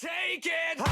Take it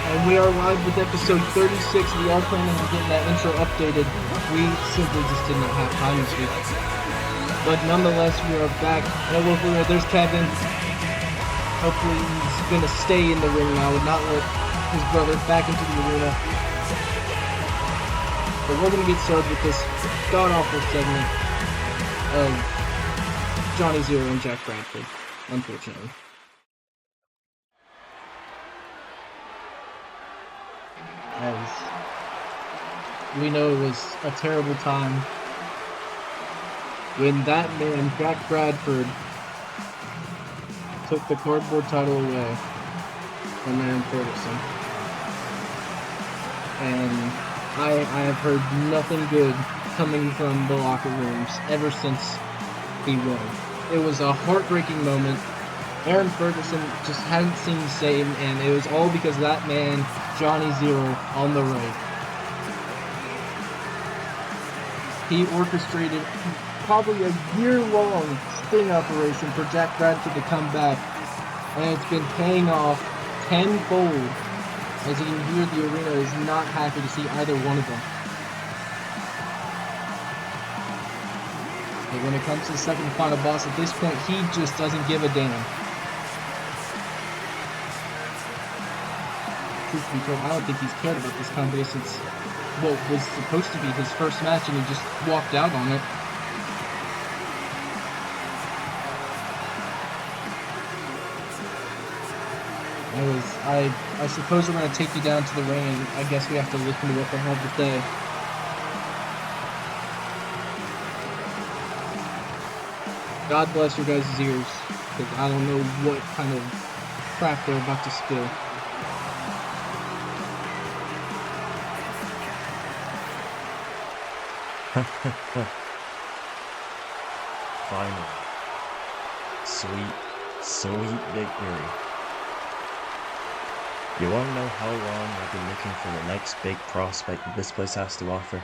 And we are live with episode 36. We are planning on getting that intro updated. We simply just did not have time this week. But nonetheless, we are back. There's Kevin. Hopefully he's going to stay in the ring now and not let his brother back into the arena. But we're going to get started with this god-awful segment of Johnny Zero and Jack Bradford, unfortunately. As we know, it was a terrible time when that man, Jack Bradford, took the cardboard title away from Aaron Ferguson. And I have heard nothing good coming from the locker rooms ever since he won. It was a heartbreaking moment. Aaron Ferguson just hadn't seemed the same, and it was all because of that man, Johnny Zero, on the right. He orchestrated probably a year-long sting operation for Jack Bradford to come back, and it's been paying off tenfold. As you can hear, the arena is not happy to see either one of them. But when it comes to the second and final boss, at this point, he just doesn't give a damn. Truth be told, I don't think he's cared about this company since what was supposed to be his first match, and he just walked out on it. Anyways, I suppose we're going to take you down to the ring, and I guess we have to listen to what they have to say. God bless your guys' ears, because I don't know what kind of crap they're about to spill. Finally. Sweet victory. You wanna know how long I've been looking for the next big prospect that this place has to offer?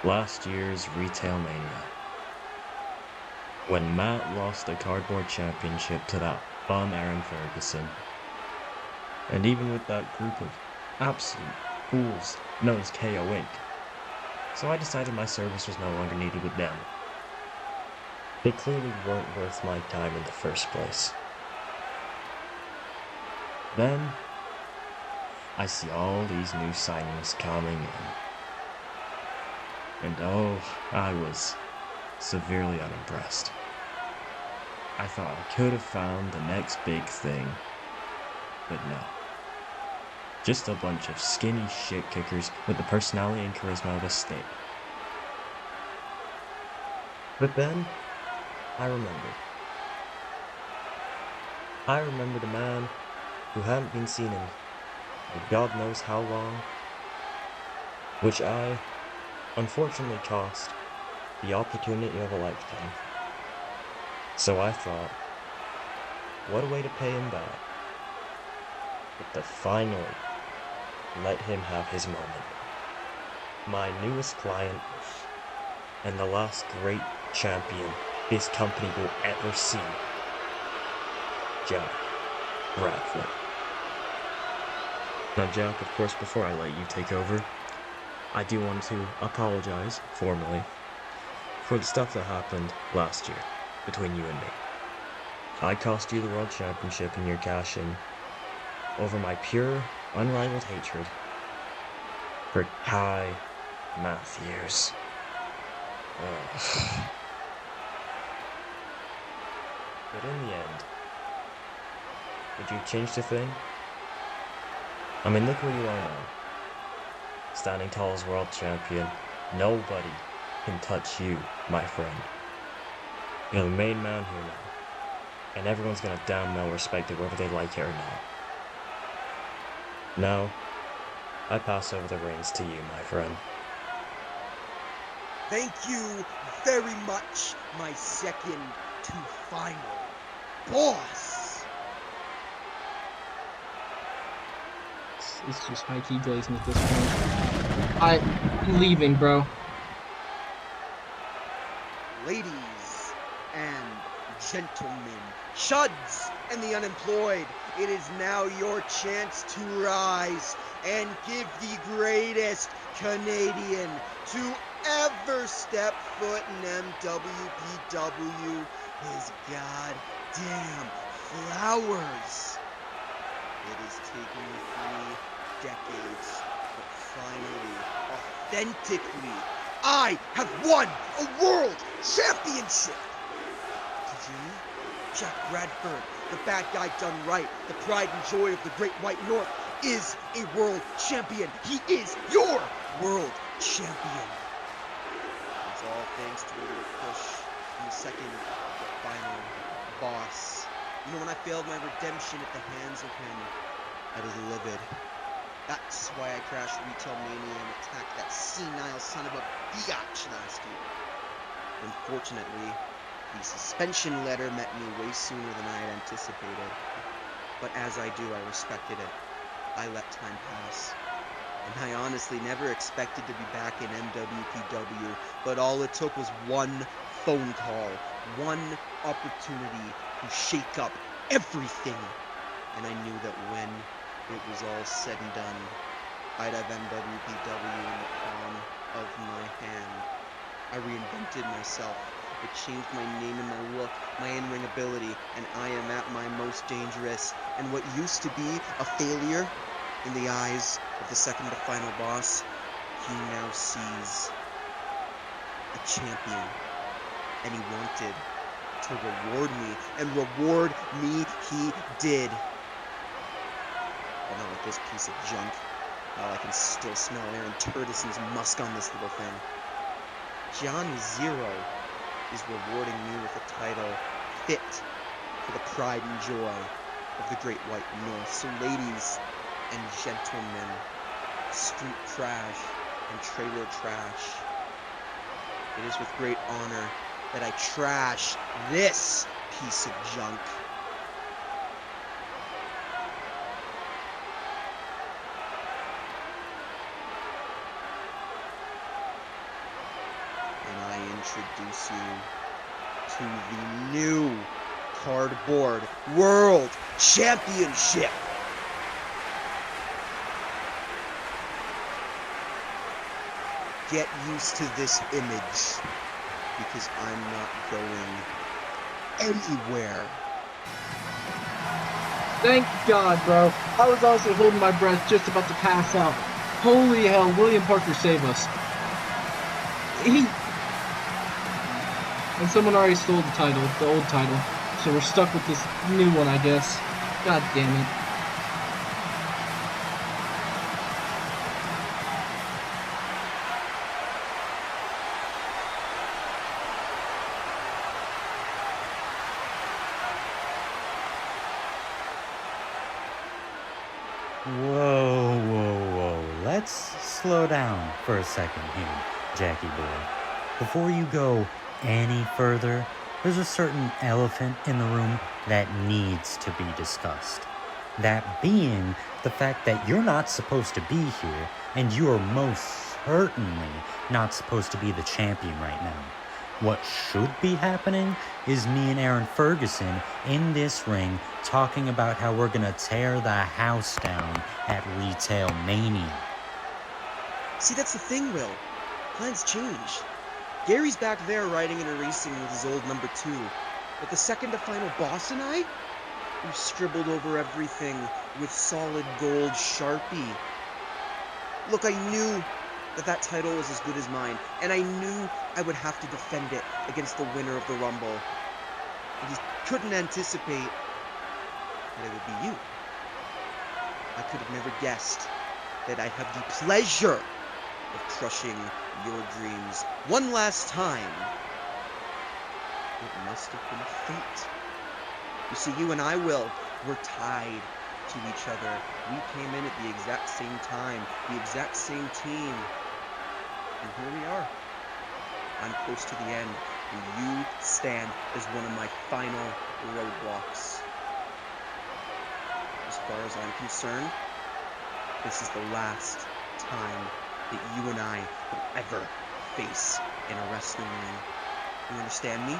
Last year's Retail Mania, when Matt lost the cardboard championship to that bum Aaron Ferguson. And even with that group of absolute fools known as KO Inc. So I decided my service was no longer needed with them. They clearly weren't worth my time in the first place. Then, I see all these new signings coming in. And oh, I was severely unimpressed. I thought I could have found the next big thing, but no. Just a bunch of skinny shit kickers with the personality and charisma of a snake. But then, I remembered. I remembered a man who hadn't been seen in God knows how long, which I, unfortunately, cost the opportunity of a lifetime. So I thought, what a way to pay him back. But to finally let him have his moment. My newest client and the last great champion this company will ever see, Jack Bradford. Now, Jack, of course, before I let you take over, I do want to apologize formally for the stuff that happened last year between you and me. I cost you the World Championship in your cash-in over my pure, unrivaled hatred for Kai Matthews. Ugh. But in the end, would you change the thing? I mean, look where you are now. Standing tall as world champion, nobody can touch you, my friend. You're the main man here now, and everyone's gonna damn well respect it whether they like it or not. Now, I pass over the reins to you, my friend. Thank you very much, my second to final boss. It's just high key glazing at this point. I'm leaving, bro. Ladies and gentlemen, chuds and the unemployed, it is now your chance to rise and give the greatest Canadian to ever step foot in MWPW his goddamn flowers. It has taken me 3 decades, but finally, authentically, I have won a world championship! Did you? Jack Bradford, the bad guy done right, the pride and joy of the Great White North, is a world champion. He is your world champion. It's all thanks to a little push from the second to final boss. You know, when I failed my redemption at the hands of him, I was livid. That's why I crashed Retail Mania and attacked that senile son of a biatch last year. Unfortunately, the suspension letter met me way sooner than I had anticipated. But as I do, I respected it. I let time pass. And I honestly never expected to be back in MWPW, but all it took was one phone call, one opportunity to shake up everything. And I knew that when it was all said and done, I'd have MWPW in the palm of my hand. I reinvented myself. It changed my name and my look, my in-ring ability, and I am at my most dangerous. And what used to be a failure in the eyes of the second to final boss, he now sees a champion. And he wanted to reward me, and reward me he did. But not with this piece of junk. Oh, I can still smell Aaron Turtison's musk on this little thing. Johnny Zero is rewarding me with a title fit for the pride and joy of the Great White North. So ladies and gentlemen, street trash and trailer trash, it is with great honor that I trash this piece of junk. And I introduce you to the new Cardboard World Championship. Get used to this image, because I'm not going anywhere. Thank God, bro. I was honestly holding my breath, just about to pass out. Holy hell, William Parker, save us. And someone already stole the title, the old title. So we're stuck with this new one, I guess. God damn it. Whoa. Let's slow down for a second here, Jackie boy. Before you go any further, there's a certain elephant in the room that needs to be discussed. That being the fact that you're not supposed to be here, and you are most certainly not supposed to be the champion right now. What should be happening is me and Aaron Ferguson in this ring talking about how we're gonna tear the house down at Retail Mania. See, that's the thing, Will. Plans change. Gary's back there riding and racing with his old number 2. But the second to final boss and I, we scribbled over everything with solid gold Sharpie. Look, I knew that title was as good as mine, and I knew I would have to defend it against the winner of the Rumble. I just couldn't anticipate that it would be you. I could have never guessed that I'd have the pleasure of crushing your dreams one last time. It must have been fate. You see, you and I, Will, were tied to each other. We came in at the exact same time, the exact same team. And here we are. I'm close to the end, and you stand as one of my final roadblocks. As far as I'm concerned, this is the last time that you and I will ever face in a wrestling ring. You understand me?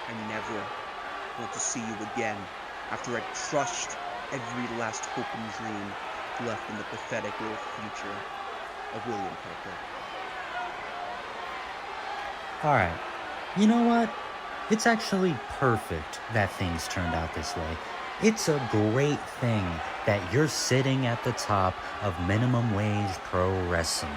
I never want to see you again after I'd crushed every last hope and dream left in the pathetic little future of William Parker. Alright, you know what? It's actually perfect that things turned out this way. It's a great thing that you're sitting at the top of minimum wage pro wrestling.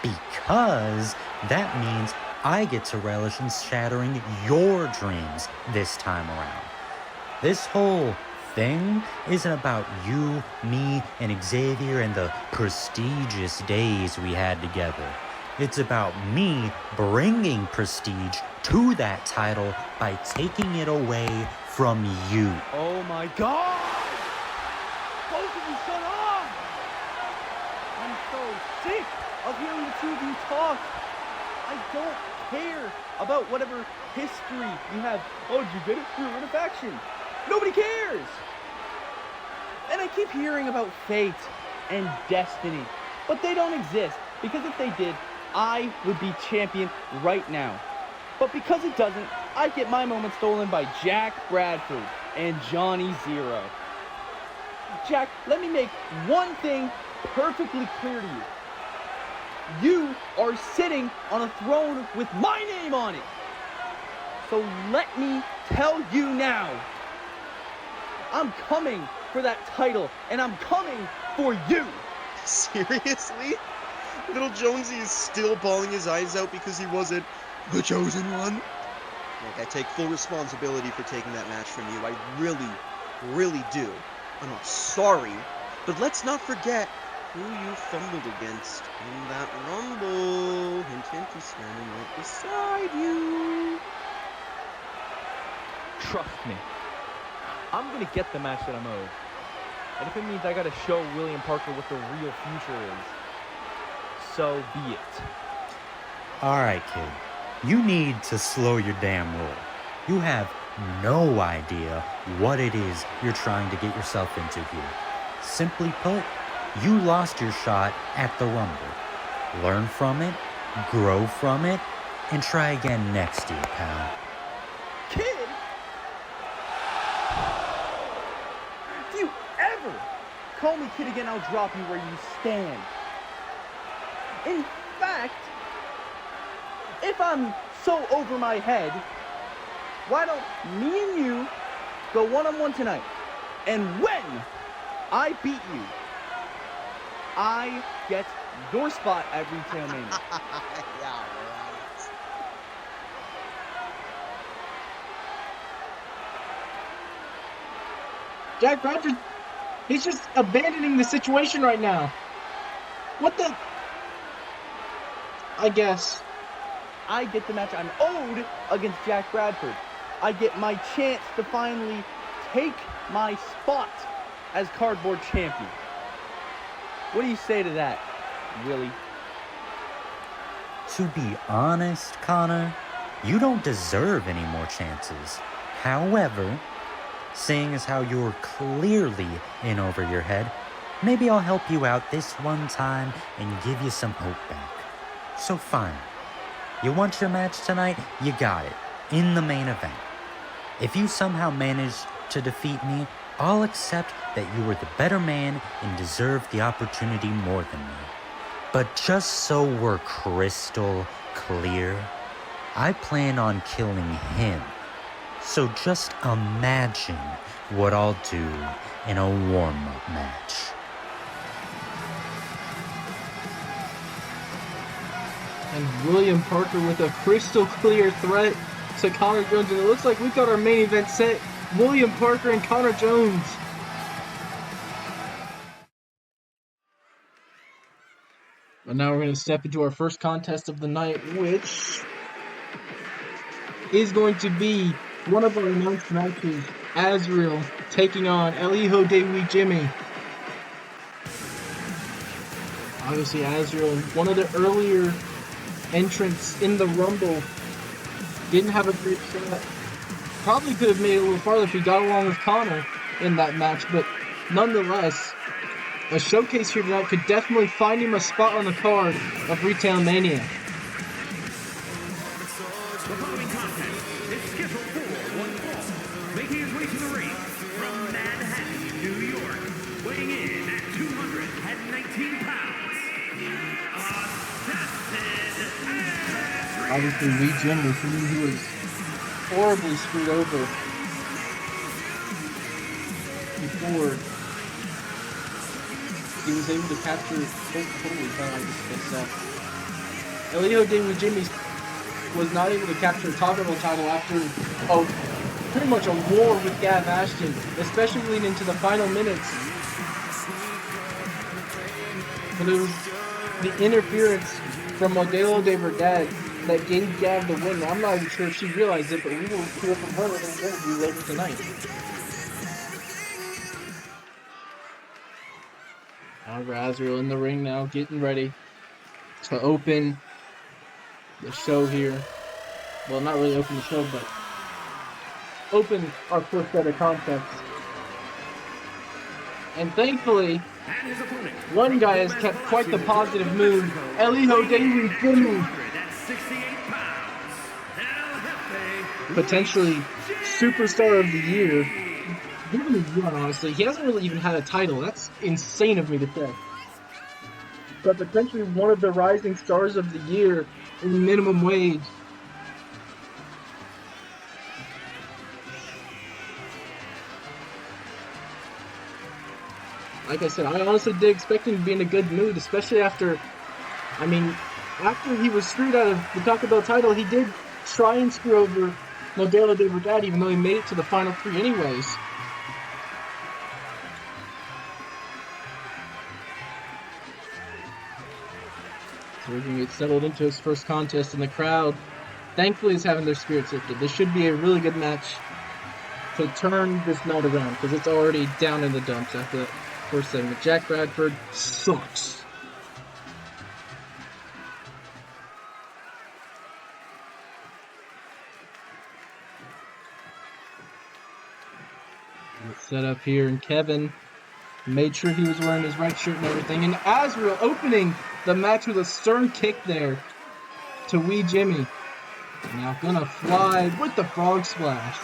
Because that means I get to relish in shattering your dreams this time around. This whole thing isn't about you, me, and Xavier and the prestigious days we had together. It's about me bringing prestige to that title by taking it away from you. Oh my God! Both of you shut up! I'm so sick of hearing the two of you talk. I don't care about whatever history you have. Oh, did you get it? We were in a faction. Nobody cares! And I keep hearing about fate and destiny, but they don't exist, because if they did, I would be champion right now. But because it doesn't, I get my moment stolen by Jack Bradford and Johnny Zero. Jack, let me make one thing perfectly clear to you. You are sitting on a throne with my name on it. So let me tell you now. I'm coming for that title, and I'm coming for you. Seriously? Little Jonesy is still bawling his eyes out because he wasn't the chosen one? Look, I take full responsibility for taking that match from you. I really, really do. I'm not sorry, but let's not forget who you fumbled against in that Rumble. Hint, hint, he's standing right beside you. Trust me. I'm gonna get the match that I'm owed. And if it means I gotta show William Parker what the real future is, so be it. Alright, kid. You need to slow your damn roll. You have no idea what it is you're trying to get yourself into here. Simply put, you lost your shot at the Rumble. Learn from it, grow from it, and try again next year, pal. Kid! If you ever call me kid again, I'll drop you where you stand. In fact, if I'm so over my head, why don't me and you go one-on-one tonight? And when I beat you, I get your spot at Retail Mania. Yeah, right. Jack Bradford, he's just abandoning the situation right now. What the? I guess. I get the match I'm owed against Jack Bradford. I get my chance to finally take my spot as cardboard champion. What do you say to that, Willie? To be honest, Connor, you don't deserve any more chances. However, Seeing as how you're clearly in over your head, maybe I'll help you out this one time and give you some hope back. So fine. You want your match tonight? You got it. In the main event. If you somehow manage to defeat me, I'll accept that you were the better man and deserve the opportunity more than me. But just so we're crystal clear, I plan on killing him. So just imagine what I'll do in a warm-up match. And William Parker with a crystal clear threat to Connor Jones. And it looks like we've got our main event set. William Parker and Connor Jones. But now we're going to step into our first contest of the night, which is going to be one of our announced matches. Azrael taking on El Hijo de Wee Jimmy. Obviously, Azrael, one of the earlier entrants in the Rumble, didn't have a great shot. Probably could have made it a little farther if he got along with Connor in that match, but nonetheless, a showcase here tonight could definitely find him a spot on the card of Retail Mania. The following contest is scheduled for one fall, making his way to the ring from Manhattan, New York, weighing in at 219 pounds. Obviously, Wee Jimmy, somebody who was horribly screwed over before he was able to capture. Holy hell, I just messed up. El Hijo de Wee Jimmy was not able to capture a Taco Bell title after pretty much a war with Gav Ashton, especially leading into the final minutes. But it was the interference from Modelo de Verdad that gave Gav the win. I'm not even sure if she realized it, but we will hear from her in an interview later tonight. However, Azrael in the ring now, getting ready to open the show here. Well, not really open the show, but open our first set of contests. And thankfully, one guy has kept quite the positive mood. El Hijo de Wee Jimmy. Potentially superstar of the year. Given his run, honestly, he hasn't really even had a title. That's insane of me to say. But potentially one of the rising stars of the year in minimum wage. Like I said, I honestly did expect him to be in a good mood, especially after he was screwed out of the Taco Bell title, he did try and screw over Modelo de Verdad, even though he made it to the final three anyways. So we're going to get settled into his first contest, and the crowd, thankfully, is having their spirits lifted. This should be a really good match to turn this night around, because it's already down in the dumps after that first segment. Jack Bradford sucks. Set up here, and Kevin made sure he was wearing his right shirt and everything. And Azrael opening the match with a stern kick there to Wee Jimmy. Now gonna fly with the frog splash.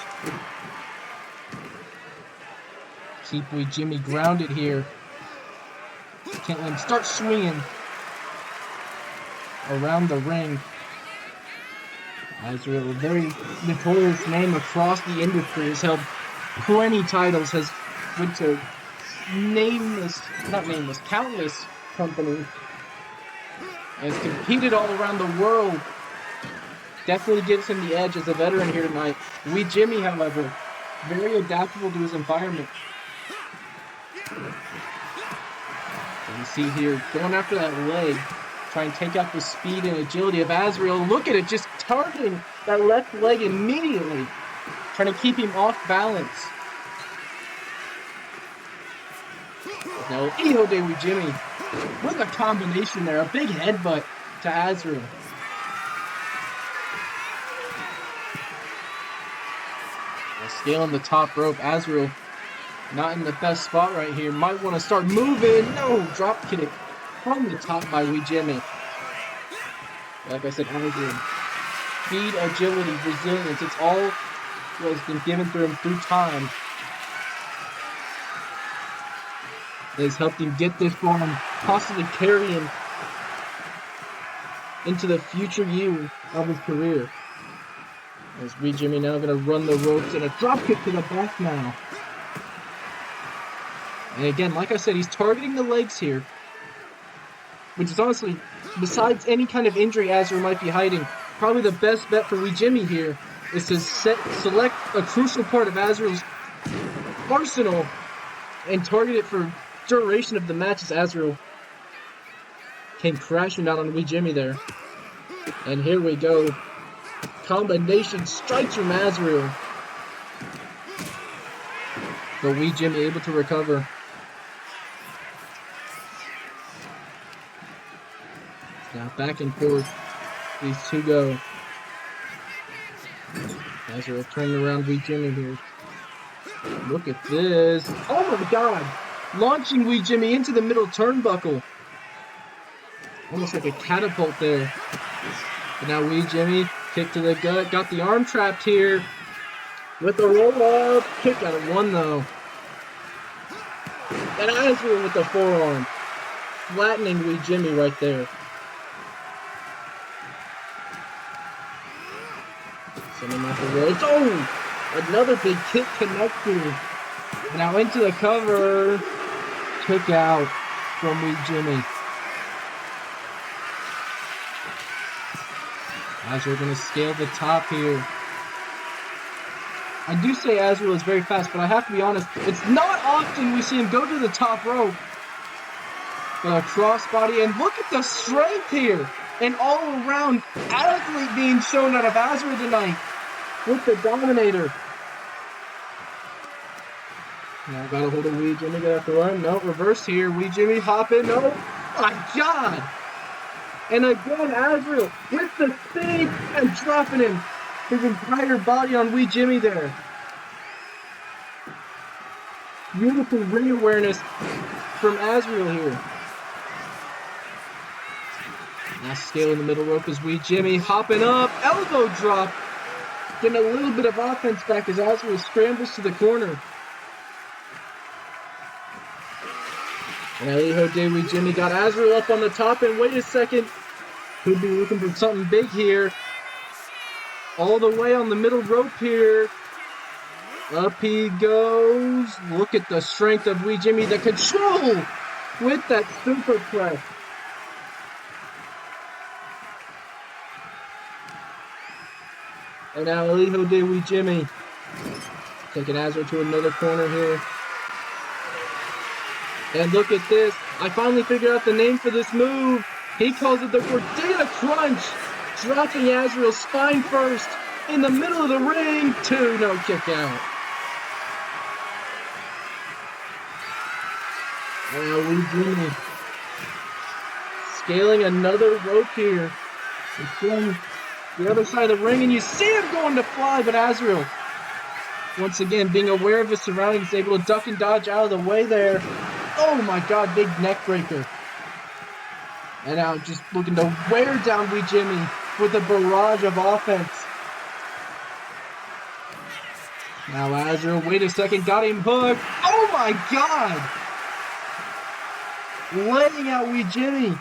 Keep Wee Jimmy grounded here. Can't let him start swinging around the ring. Azrael, a very notorious name across the industry, has held plenty titles, has went to countless companies, has competed all around the world. Definitely gives him the edge as a veteran here tonight. Wee Jimmy, however, very adaptable to his environment. And you see here, going after that leg, trying to take out the speed and agility of Azrael. Look at it, just targeting that left leg immediately, trying to keep him off balance. Now, Hijo de Wee Jimmy with a combination there, a big headbutt to Azrael. Scaling the top rope. Azrael not in the best spot right here. Might want to start moving. No, drop kick from the top by Wee Jimmy. Like I said, Azrael. Speed, agility, resilience. It's all what has been given to him through time. It has helped him get this far and possibly carry him into the future years of his career. As Wee Jimmy now going to run the ropes and a drop kick to the back now. And again, like I said, he's targeting the legs here. Which is honestly, besides any kind of injury Azrael might be hiding, probably the best bet for Wee Jimmy here is to select a crucial part of Azrael's arsenal and target it for duration of the match as Azrael came crashing down on Wee Jimmy there. And here we go. Combination strikes from Azrael. But Wee Jimmy able to recover. Now back and forth. These two go. Azrael turning around Wee Jimmy here. Look at this. Oh my god! Launching Wee Jimmy into the middle turnbuckle. Almost like a catapult there. But now Wee Jimmy, kick to the gut, got the arm trapped here. With the roll up, kick out of one though. And Azrael with the forearm. Flattening Wee Jimmy right there. Send him off the ropes. Oh! Another big kick connected. Now into the cover. Kick out from Wee Jimmy. Azrael going to scale the top here. I do say Azrael is very fast, but I have to be honest, it's not often we see him go to the top rope. But a crossbody, and look at the strength here. An all-around athlete being shown out of Azrael tonight with the Dominator. Now got a hold of Wee Jimmy, got to run. No, reverse here. Wee Jimmy hopping. Oh my god! And again, Azrael with the speed and dropping him. His entire body on Wee Jimmy there. Beautiful ring awareness from Azrael here. Now scaling the middle rope is Wee Jimmy hopping up. Elbow drop. Getting a little bit of offense back as Azrael scrambles to the corner. And Elijo de Wee Jimmy got Azrael up on the top, and wait a second. Could be looking for something big here. All the way on the middle rope here. Up he goes. Look at the strength of Wee Jimmy. The control with that super press. And now Elijo de Wee Jimmy taking Azrael to another corner here. And look at this. I finally figured out the name for this move. He calls it the Gordita Crunch. Dropping Azrael's spine first in the middle of the ring. 2, no kick out. Now Wee Jimmy scaling another rope here. He's going the other side of the ring, and you see him going to fly, but Azrael, once again, being aware of his surroundings, able to duck and dodge out of the way there. Oh my god, big neck breaker. And now just looking to wear down Wee Jimmy with a barrage of offense. Now Azrael, wait a second, got him hooked. Oh my god! Laying out Wee Jimmy.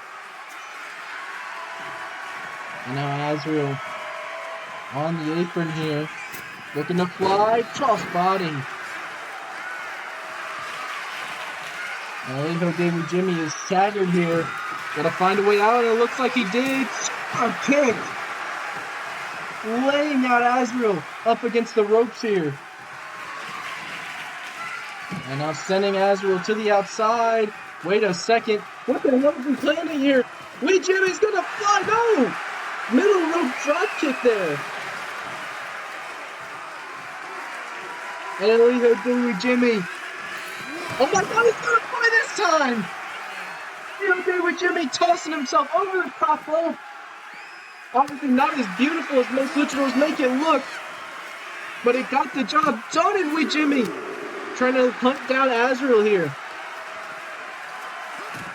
And now Azrael on the apron here. Looking to fly, crossbody. Elijo de Wee Jimmy is staggered here. Gotta find a way out, and it looks like he did. A kick! Laying out Azrael up against the ropes here. And now sending Azrael to the outside. Wait a second. What the hell is he planning here? Wee Jimmy's gonna fly. No! Middle rope drop kick there. And Elijo de Wee Jimmy. Oh my god, he's gonna fly this time! Elijo de Wee Jimmy tossing himself over the top rope. Obviously not as beautiful as most luchadors make it look. but it got the job done in Wee Jimmy. Trying to hunt down Azrael here.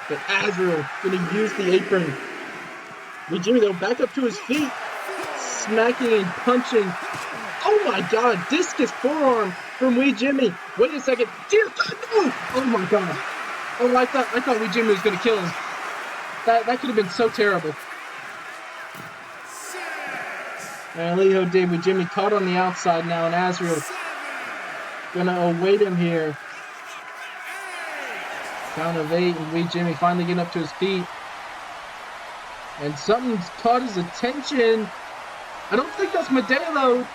But Azrael gonna use the apron. Wee Jimmy though back up to his feet. Smacking and punching. Oh my god, discus forearm from Wee Jimmy. Wait a second. Dear God, no! Oh my god. Oh, I thought Wee Jimmy was gonna kill him. That could have been so terrible. And Alejo Day Wee Jimmy caught on the outside now, and Azrael gonna await him here. Count of 8, and Wee Jimmy finally getting up to his feet. And something's caught his attention. I don't think that's Modelo.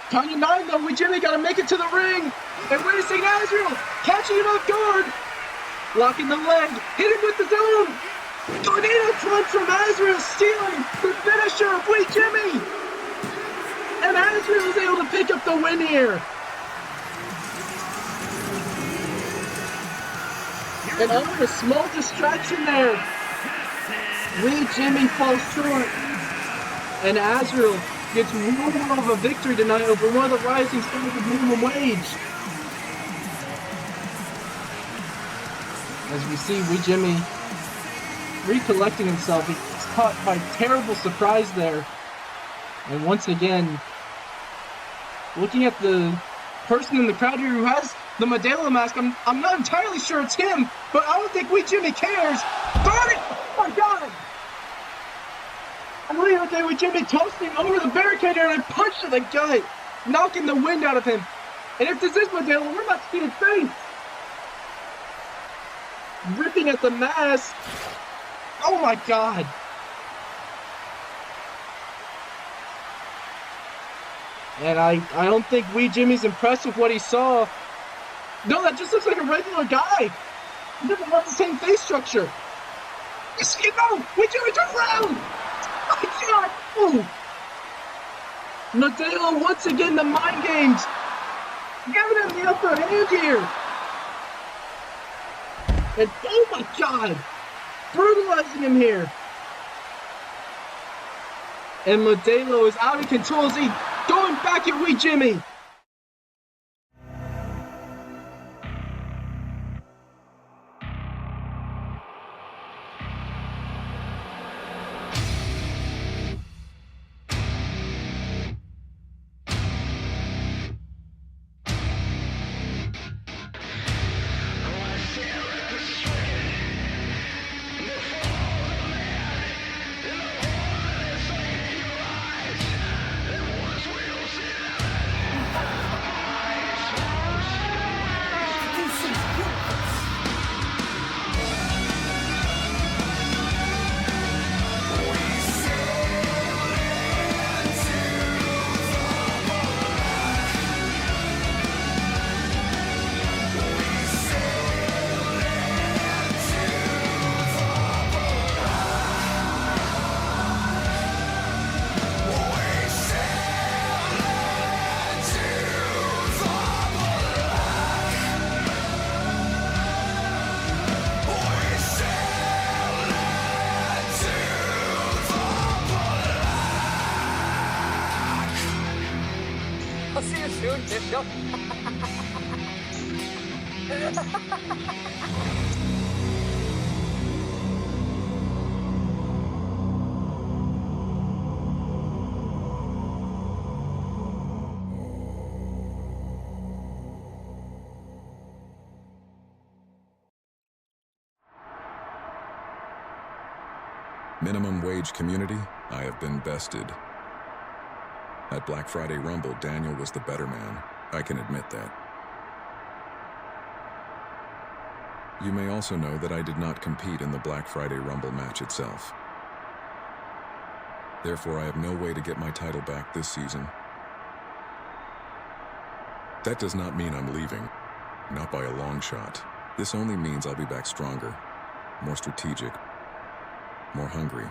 Count of 9 though, Wee Jimmy gotta make it to the ring. And wait a second, Azrael catching him off guard. Locking the leg, hit him with the dome. Tornado crunch from Azrael, stealing the finisher of Wee Jimmy. And Azrael is able to pick up the win here. And a small distraction there. Wee Jimmy falls short. And Azrael gets more of a victory tonight over one of the rising stars of minimum wage. As we see Wee Jimmy recollecting himself, he's caught by terrible surprise there. And once again, looking at the person in the crowd here who has the Modelo mask, I'm not entirely sure it's him, but I don't think Wee Jimmy cares. Darn it! Oh my god! Okay, Wee Jimmy toasting over the barricade here, and I punched to the gut, knocking the wind out of him. And if this is Modelo, we're about to see his face. Ripping at the mask. Oh my god. And I don't think Wee Jimmy's impressed with what he saw. No, that just looks like a regular guy. He doesn't have the same face structure. No! Wee Jimmy turns around! Oh my god! Oh! Modelo once again the mind games. Giving him the upper hand here. And oh my god! Brutalizing him here. And Modelo is out of control as he going back at Wee Jimmy. I'll see you soon, Disco. Minimum wage community, I have been bested. At Black Friday Rumble, Daniel was the better man. I can admit that. You may also know that I did not compete in the Black Friday Rumble match itself. Therefore, I have no way to get my title back this season. That does not mean I'm leaving. Not by a long shot. This only means I'll be back stronger, more strategic, more hungry.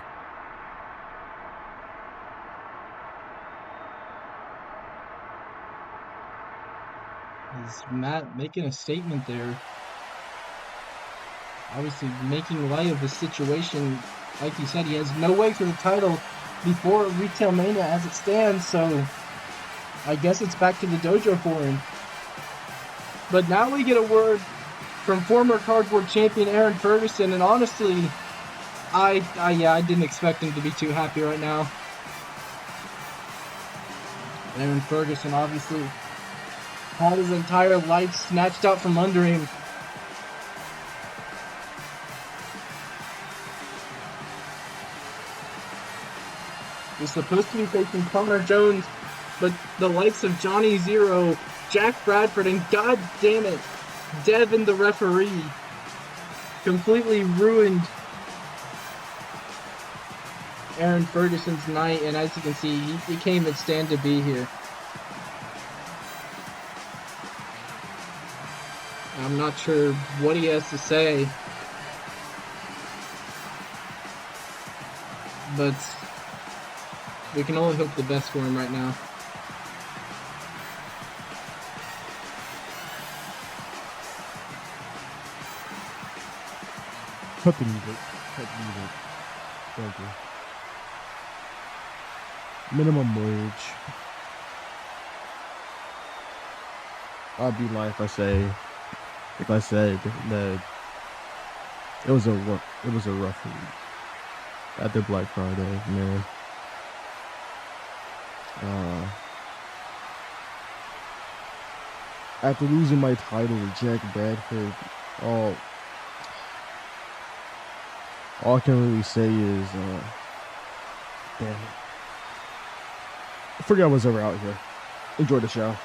Is Matt making a statement there? Obviously making light of the situation. Like he said, he has no way for the title before Retail Mania as it stands, so I guess it's back to the dojo for him. But now we get a word from former cardboard champion Aaron Ferguson, and honestly, I didn't expect him to be too happy right now. Aaron Ferguson obviously had his entire life snatched out from under him. He's supposed to be facing Connor Jones, but the likes of Johnny Zero, Jack Bradford, and god damn it, Devin the referee completely ruined Aaron Ferguson's night, and as you can see, he can't even stand to be here. I'm not sure what he has to say, but we can only hope the best for him right now. Cut the music. Cut the music. Thank you. Minimum wage. I'd be lying if I said that it was a rough week after Black Friday, man. After losing my title to Jack Bradford, all I can really say is, damn it. I forgot I was ever out here. Enjoy the show.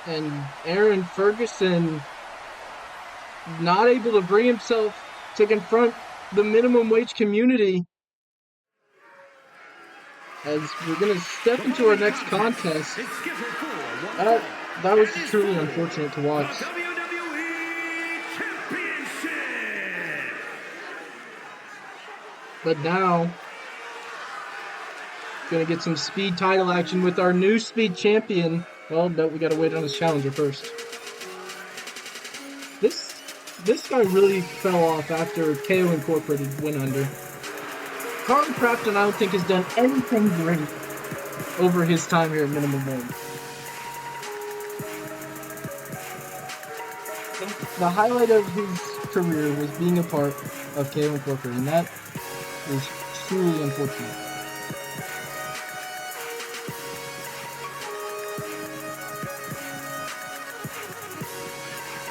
And Aaron Ferguson not able to bring himself to confront the minimum wage community. As we're going to step into our next contest. That was truly unfortunate to watch. But now, going to get some speed title action with our new speed champion. Well, no, we got to wait on his challenger first. This guy really fell off after KO Incorporated went under. Carl Crafton, I don't think, has done anything great over his time here at Minimum Wage. The highlight of his career was being a part of KO Incorporated, and that is truly unfortunate.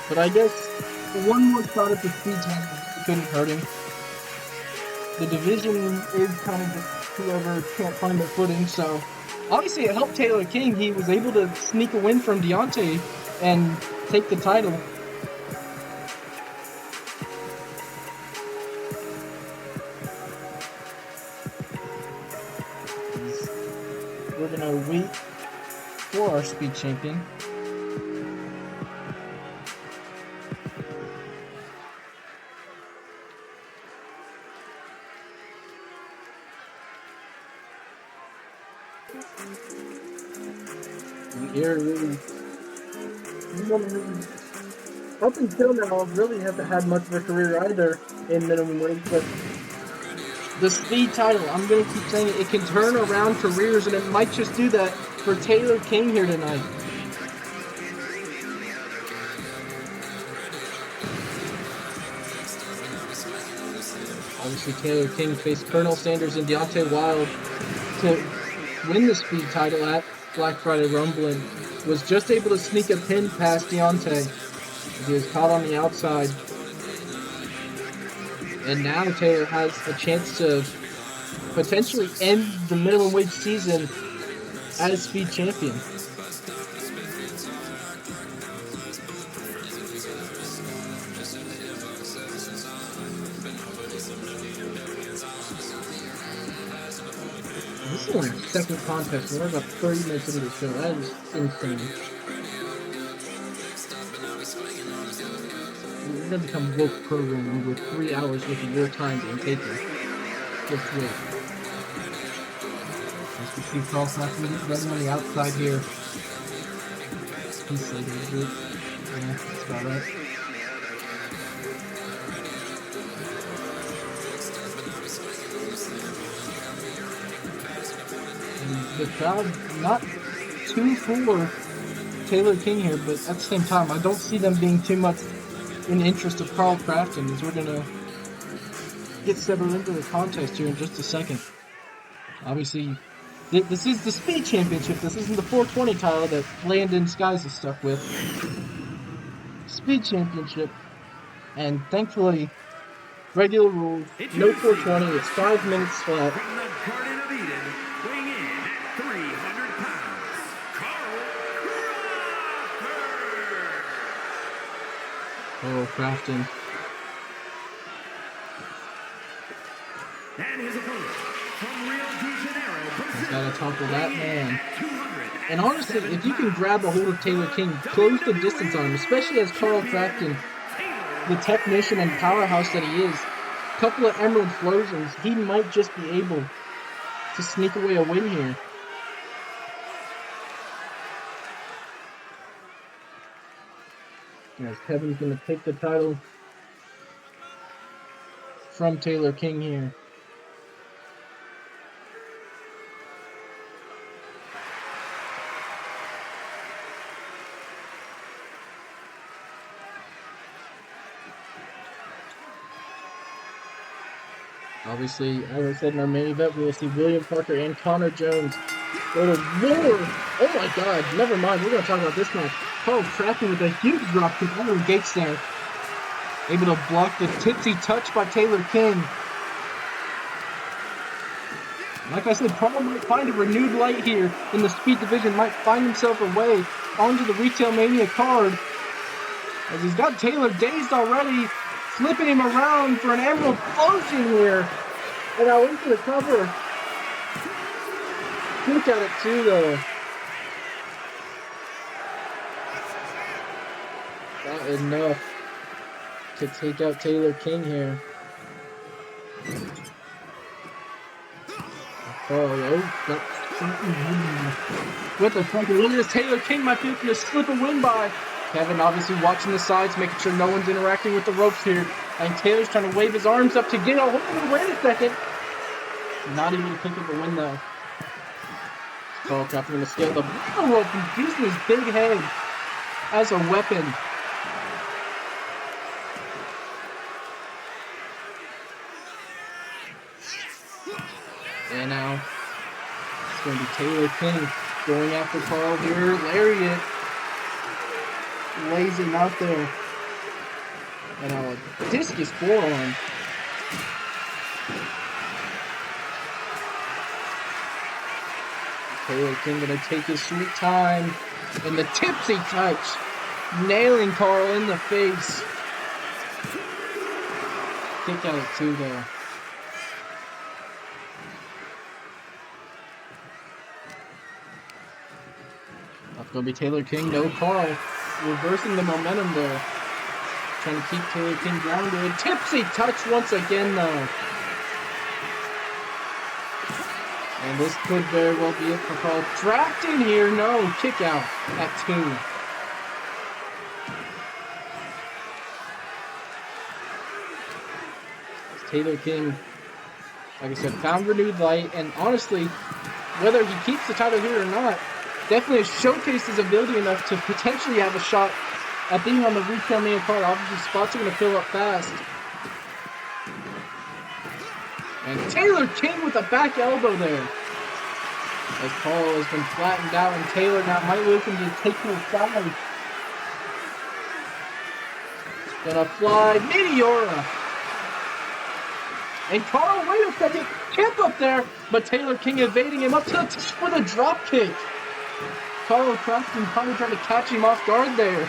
But I guess one more shot at the speed time couldn't hurt him. The division is kind of just whoever can't find their footing, so obviously it helped Taylor King. He was able to sneak a win from Deontay and take the title. We're going to wait for our speed champion. Here, really, up until now, really haven't had much of a career either in minimum wage, but the speed title, I'm going to keep saying it can turn around careers, and it might just do that for Taylor King here tonight. Obviously, Taylor King faced Colonel Sanders and Deontay Wilde to win the speed title at Black Friday Rumble, and was just able to sneak a pin past Deontay. He was caught on the outside. And now Taylor has a chance to potentially end the minimum wage season as speed champion. This is our second contest. We're about 30 minutes into the show. That is insane. We're going to become woke programming with 3 hours worth of your time being taken. Just wait. As we see Carl Sasson running on the outside here. He's saving the group. Yeah, that's about right. The crowd not too for Taylor King here, but at the same time, I don't see them being too much in the interest of Carl Crafton, as we're going to get settled into the contest here in just a second. Obviously, this is the Speed Championship. This isn't the 420 title that Landon Skies is stuck with. Speed Championship. And thankfully, regular rules, no 420, it's 5 minutes flat. From the Garden of Eden, weighing in at 300 pounds, Carl Crawford. Crafton. And his opponent from Rio de Janeiro, Brazil. He's got to topple that weighing in man. at 207 And honestly, if you can grab a hold of Taylor King, close the distance on him, especially as Carl Crafton, the technician and powerhouse that he is, a couple of Emerald Explosions, he might just be able to sneak away a win here. As Kevin's going to take the title from Taylor King here. Obviously, as I said in our main event, we will see William Parker and Connor Jones go to war. Oh my god, never mind. We're going to talk about this match. Carl Crafton with a huge drop kick over the gates there. Able to block the tipsy touch by Taylor King. Like I said, Carl might find a renewed light here in the Speed Division. Might find himself a way onto the Retail Mania card. As he's got Taylor dazed already. Flipping him around for an Emerald Explosion here. And now into the cover. Look at it too, though. Not enough to take out Taylor King here. What the fuck? Look at this. Taylor King might be looking to slip a win by. Kevin obviously watching the sides, making sure no one's interacting with the ropes here. And Taylor's trying to wave his arms up to get a hold of him. Wait a second. Not even to pick up a win, though. Carl Crafton going to scale the rope and using his big head as a weapon. And now it's going to be Taylor King going after Carl here. Lariat. Lays him out there. And now a discus forearm. Taylor King gonna take his sweet time. And the tipsy touch. Nailing Carl in the face. Kick out at 2 though. That's gonna be Taylor King, no Carl. Reversing the momentum there. Trying to keep Taylor King grounded. Tipsy touch once again, though. And this could very well be it for Carl. Trapped in here. No. Kick out at 2. Taylor King, like I said, found renewed light. And honestly, whether he keeps the title here or not, definitely has showcased his ability enough to potentially have a shot at being on the Retail Mania card. Obviously, spots are going to fill up fast. And Taylor King with a back elbow there. As Carl has been flattened out, and Taylor now might be looking to take to the side. Gonna fly Meteora. And Carl, wait a second, tip up there, but Taylor King evading him up to the top with a drop kick. Carl Crafton probably trying to catch him off guard there.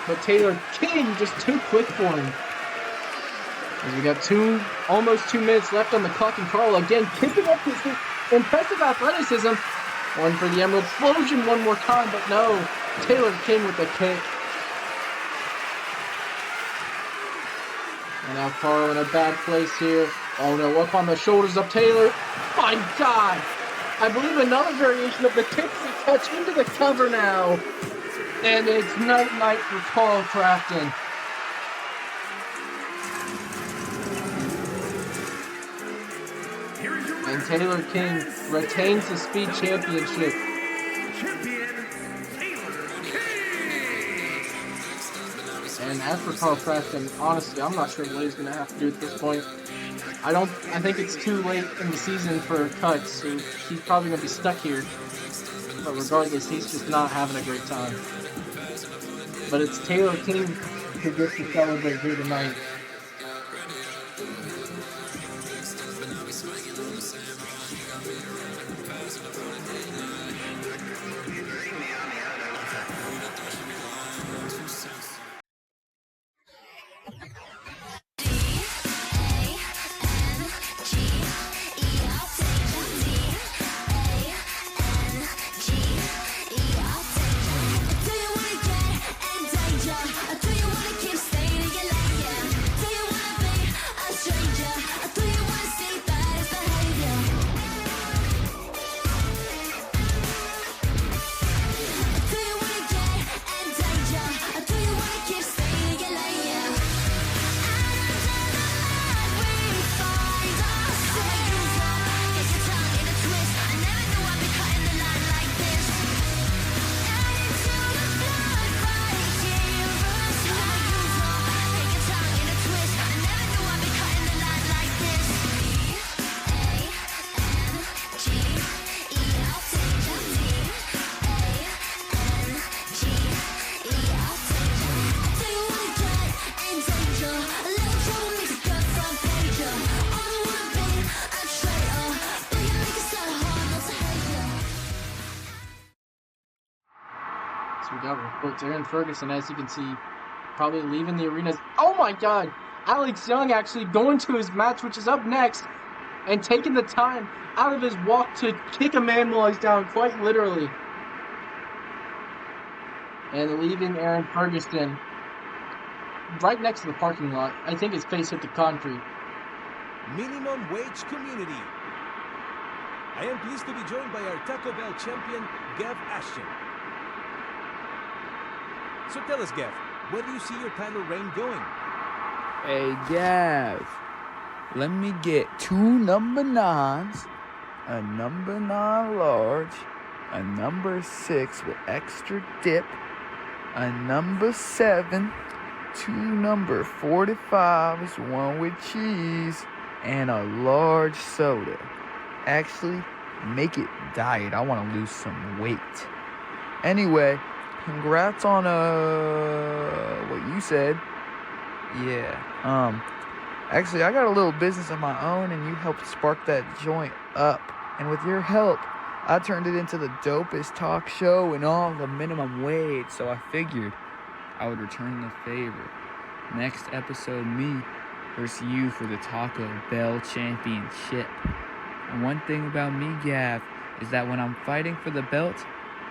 But Taylor King just too quick for him. As we got almost 2 minutes left on the clock, and Carl again kicking up his impressive athleticism. Going for the Emerald Explosion one more time, but no. Taylor King with the kick. And now Carl in a bad place here. Oh no, up on the shoulders of Taylor. My God! I believe another variation of the tipsy touch into the cover now. And it's night-night for Carl Crafton. Here is your And Taylor King retains the speed championship. Champion Taylor King. And as for Carl Preston, honestly, I'm not sure what he's going to have to do at this point. I think it's too late in the season for cuts, so he's probably going to be stuck here. But regardless, he's just not having a great time. But it's Taylor King who gets to celebrate here tonight. So we got reports. Aaron Ferguson, as you can see, probably leaving the arena. Oh my God! Alex Young actually going to his match, which is up next, and taking the time out of his walk to kick a man while he's down, quite literally. And leaving Aaron Ferguson right next to the parking lot. I think his face hit the concrete. Minimum wage community. I am pleased to be joined by our Taco Bell champion, Gav Ashton. So tell us, Gav, where do you see your title reign going? Hey, Gav, let me get 2 number 9s, a number 9 large, a number 6 with extra dip, a number 7, 2 number 45s, 1 with cheese, and a large soda. Actually, make it diet. I want to lose some weight. Anyway, congrats on what you said. Yeah. Actually, I got a little business of my own, and you helped spark that joint up. And with your help, I turned it into the dopest talk show in all the minimum wage. So I figured I would return the favor. Next episode, me versus you for the Taco Bell Championship. And one thing about me, Gav, is that when I'm fighting for the belt,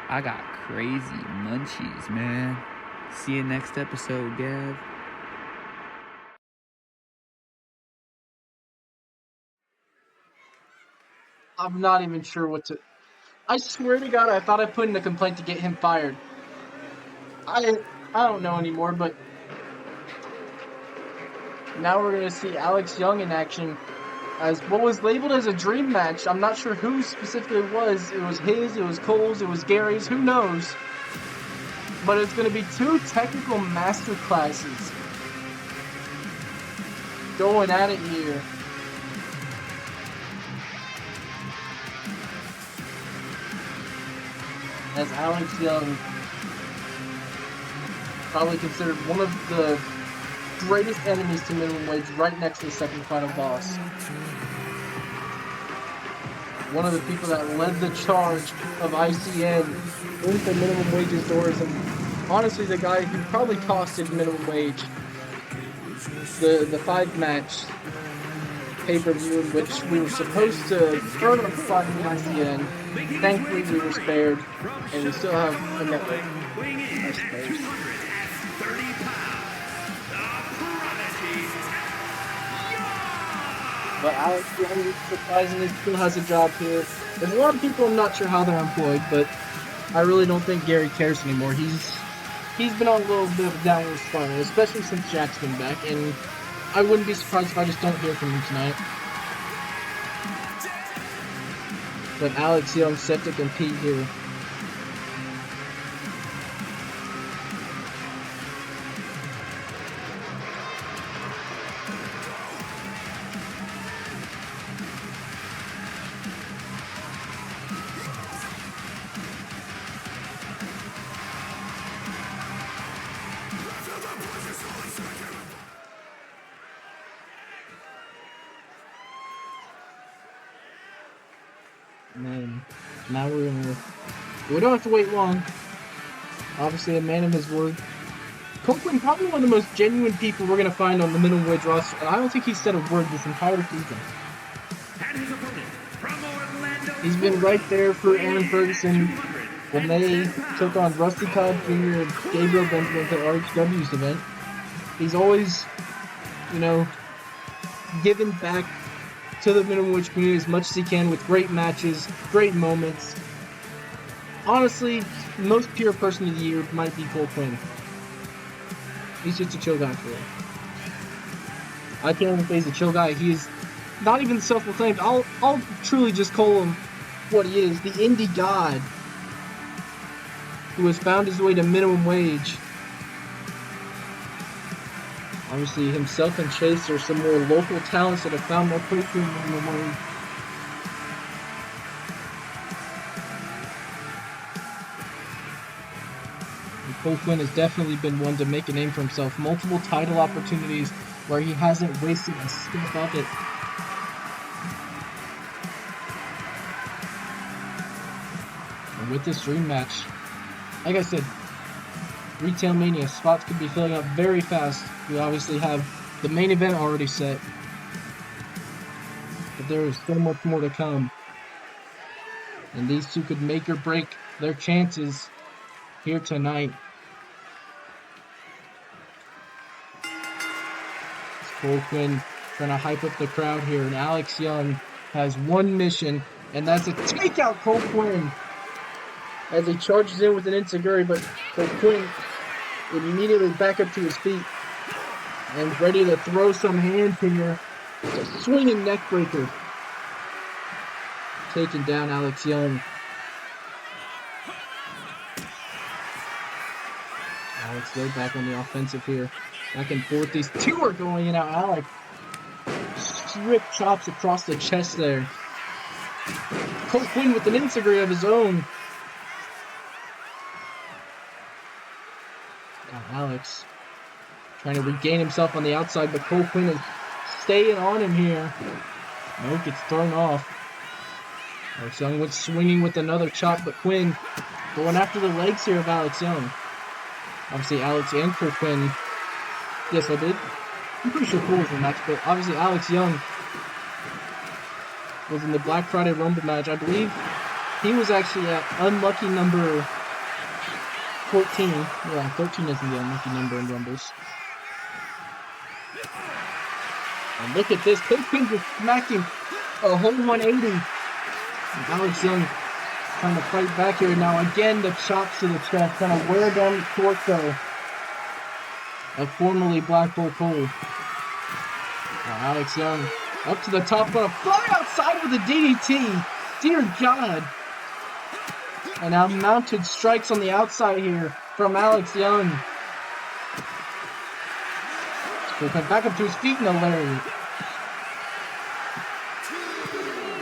I got crazy munchies, man. See you next episode, Gav. I'm not even sure what to... I swear to God, I thought I put in a complaint to get him fired. I don't know anymore, but... Now we're going to see Alex Young in action as what was labeled as a dream match. I'm not sure who specifically it was. It was his, it was Cole's, it was Gary's, who knows? But it's going to be 2 technical master classes going at it here. As Alex Young, probably considered one of the greatest enemies to minimum wage, right next to the second final boss. One of the people that led the charge of ICN into minimum wage's doors, and honestly the guy who probably costed minimum wage the 5-match pay-per-view in which we were supposed to earn a spot in ICN. Thankfully we were spared, and we still have a network, I suppose. But Alex Young, surprisingly, still has a job here. There's a lot of people I'm not sure how they're employed, but I really don't think Gary cares anymore. He's been on a little bit of a downward spiral, especially since Jack's been back, and I wouldn't be surprised if I just don't hear from him tonight. But Alex Young set to compete here. Man, now we don't have to wait long. Obviously, a man of his word. Copeland, probably one of the most genuine people we're gonna find on the minimum wage roster, and I don't think he's said a word this entire season. And his opponent from Orlando, He's been right there for Aaron Ferguson when they took on Rusty Cobb Jr. and Gabriel Benjamin at RHW's event. He's always, given back to the minimum wage community as much as he can with great matches, great moments. Honestly, the most pure person of the year might be Cole Quinn. He's just a chill guy for real. I can't even say he's a chill guy. He's not even self-proclaimed. I'll truly just call him what he is, the indie god who has found his way to minimum wage. Obviously, himself and Chase are some more local talents that have found their place in minimum wage. And Cole Quinn has definitely been one to make a name for himself. Multiple title opportunities where he hasn't wasted a step of it. And with this dream match, like I said, Retail Mania spots could be filling up very fast. We obviously have the main event already set, but there is so much more to come. And these two could make or break their chances here tonight. It's Cole Quinn trying to hype up the crowd here, and Alex Young has one mission, and that's to take out Cole Quinn as he charges in with an enziguri, but Cole Quinn would immediately back up to his feet and ready to throw some hands here. It's a swinging neck breaker. Taking down Alex Young. Alex way back on the offensive here. Back and forth. These two are going in now. Alex strip chops across the chest there. Cole Quinn with an enziguri of his own. Now Alex trying to regain himself on the outside, but Cole Quinn is staying on him here. Nope, gets thrown off. Alex Young was swinging with another chop, but Quinn going after the legs here of Alex Young. Obviously, Alex and Cole Quinn. Yes, I did. I'm pretty sure Cole was in the match, but obviously Alex Young was in the Black Friday Rumble match. I believe he was actually at unlucky number 14. Yeah, 13 isn't the unlucky number in Rumbles. And look at this. Cole Quinn just smacked him a whole 180. And Alex Young trying to fight back here. Now again, the chops to the chest, trying to wear down the torso of formerly Black Bull Cole. Now Alex Young up to the top, gonna fly outside with a DDT. Dear God. And now mounted strikes on the outside here from Alex Young. He'll come back up to his feet in a lariat.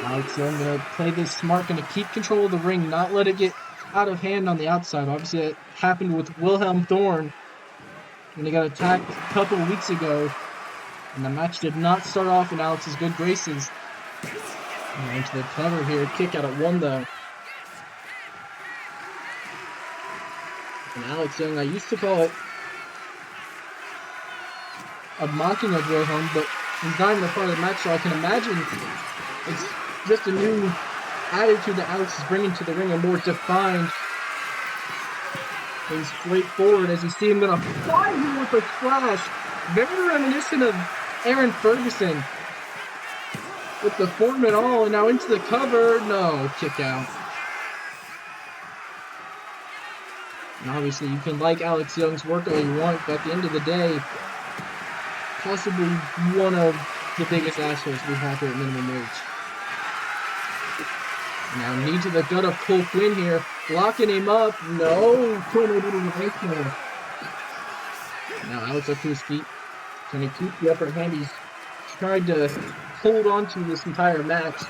Alex Young gonna play this smart, gonna keep control of the ring, not let it get out of hand on the outside. Obviously, it happened with Wilhelm Thorne when he got attacked a couple of weeks ago. And the match did not start off in Alex's good graces. And into the cover here, kick out at one though. And Alex Young, I used to call it a mocking of Wilhelm, but he's not even a part of the match, so I can imagine it's just a new attitude that Alex is bringing to the ring, a more defined and straightforward. As you see him gonna fly here with a splash, very reminiscent of Aaron Ferguson with the form and all, and now into the cover. No, kick out. And obviously, you can like Alex Young's work all you want, but at the end of the day, possibly one of the biggest assholes we have here at Minimum Wage. Now knee to the gut of Cole Quinn here. Locking him up. No. Quinn able to reverse here. Now Alex up to his feet. Can he keep the upper hand? He's tried to hold on to this entire match.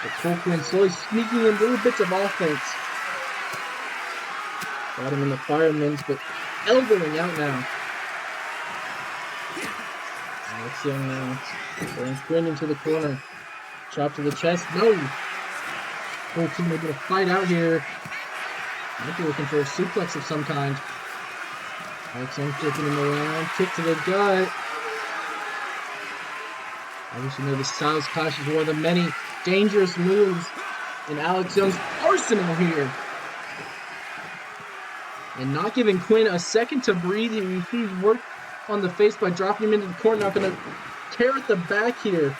But Cole Quinn slowly sneaking in little bits of offense. Got him in the fireman's, but elbowing out now. Alex Young now. Throwing Quinn into the corner. Chop to the chest. No! Cole Quinn able to fight out here. Might be looking for a suplex of some kind. Alex Young flipping him around. Kick to the gut. Obviously, you know the Styles Clash is one of the many dangerous moves in Alex Young's arsenal here. And not giving Quinn a second to breathe. He's worked on the face by dropping him into the corner. Not going to tear at the back here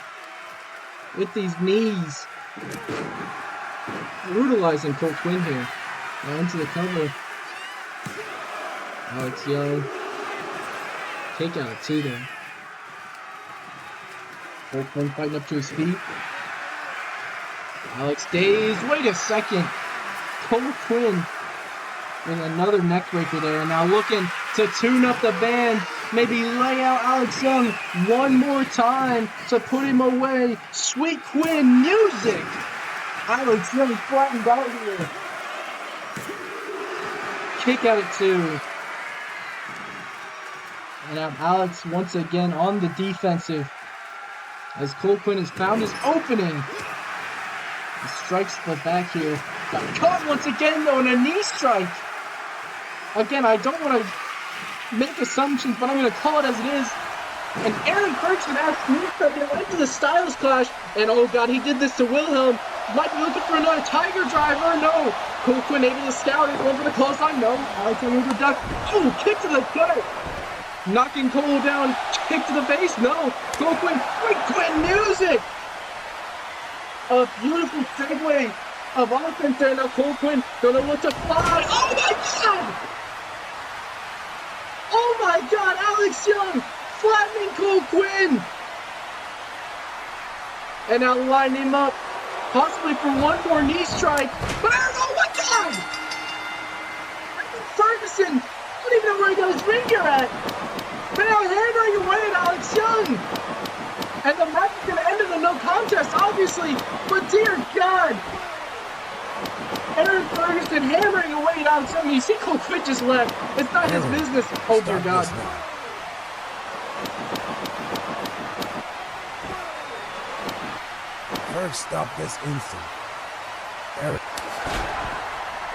with these knees. Brutalizing Cole Quinn here. Now into the cover. Alex Young. Take out a 2 there. Cole Quinn fighting up to his feet. Alex Days. Wait a second. Cole Quinn with another neck breaker there. And now looking to tune up the band. Maybe lay out Alex Young one more time to put him away. Sweet Quinn music. Alex Young flattened out here. Kick out at 2. And now Alex once again on the defensive. As Cole Quinn has found his opening. He strikes the back here. Got caught once again though in a knee strike. Again, I don't want to make assumptions, but I'm going to call it as it is. And Aaron Ferguson asked me to into the Styles Clash. And oh god, he did this to Wilhelm. Might be looking for another Tiger Driver. No. Cole Quinn able to scout it. Going for the clothesline. No. Alex Young with the duck. Oh, kick to the gut. Knocking Cole down. Kick to the face. No. Cole Quinn. Quick Quinn music. A beautiful segue of offense there. Now Cole Quinn going to look to fly. Oh my god. Oh my god. Alex Young flattening Cole Quinn. And now lining him up. Possibly for one more knee strike. But oh my god. Ferguson. I don't even know where he got his finger at. But now hammering away at Alex Young. And the match is going to end in a no contest, obviously. But dear God. Aaron Ferguson hammering away at Alex Young. You see Cole Quinn just left. It's not his business. Oh dear God. First, stop this instant. Eric.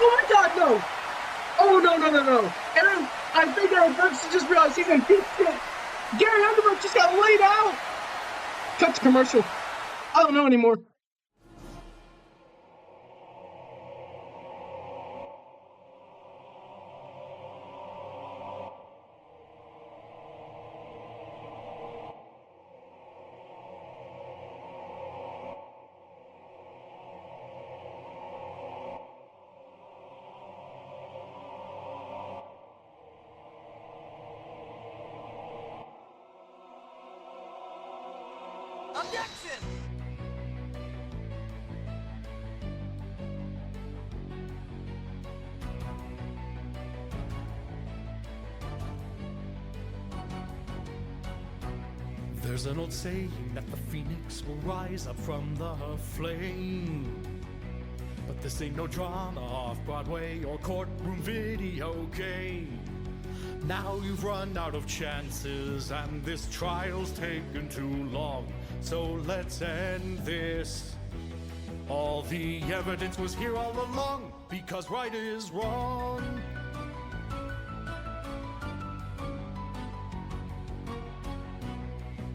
Oh my God, no. Oh no. Aaron, I think Aaron Ferguson just realized he's in deep shit. Gary Underberg just got laid out. Cut to commercial. I don't know anymore. Objection! There's an old saying that the phoenix will rise up from the flame. But this ain't no drama off Broadway or courtroom video game. Now you've run out of chances and this trial's taken too long. So let's end this. All the evidence was here all along, because right is wrong.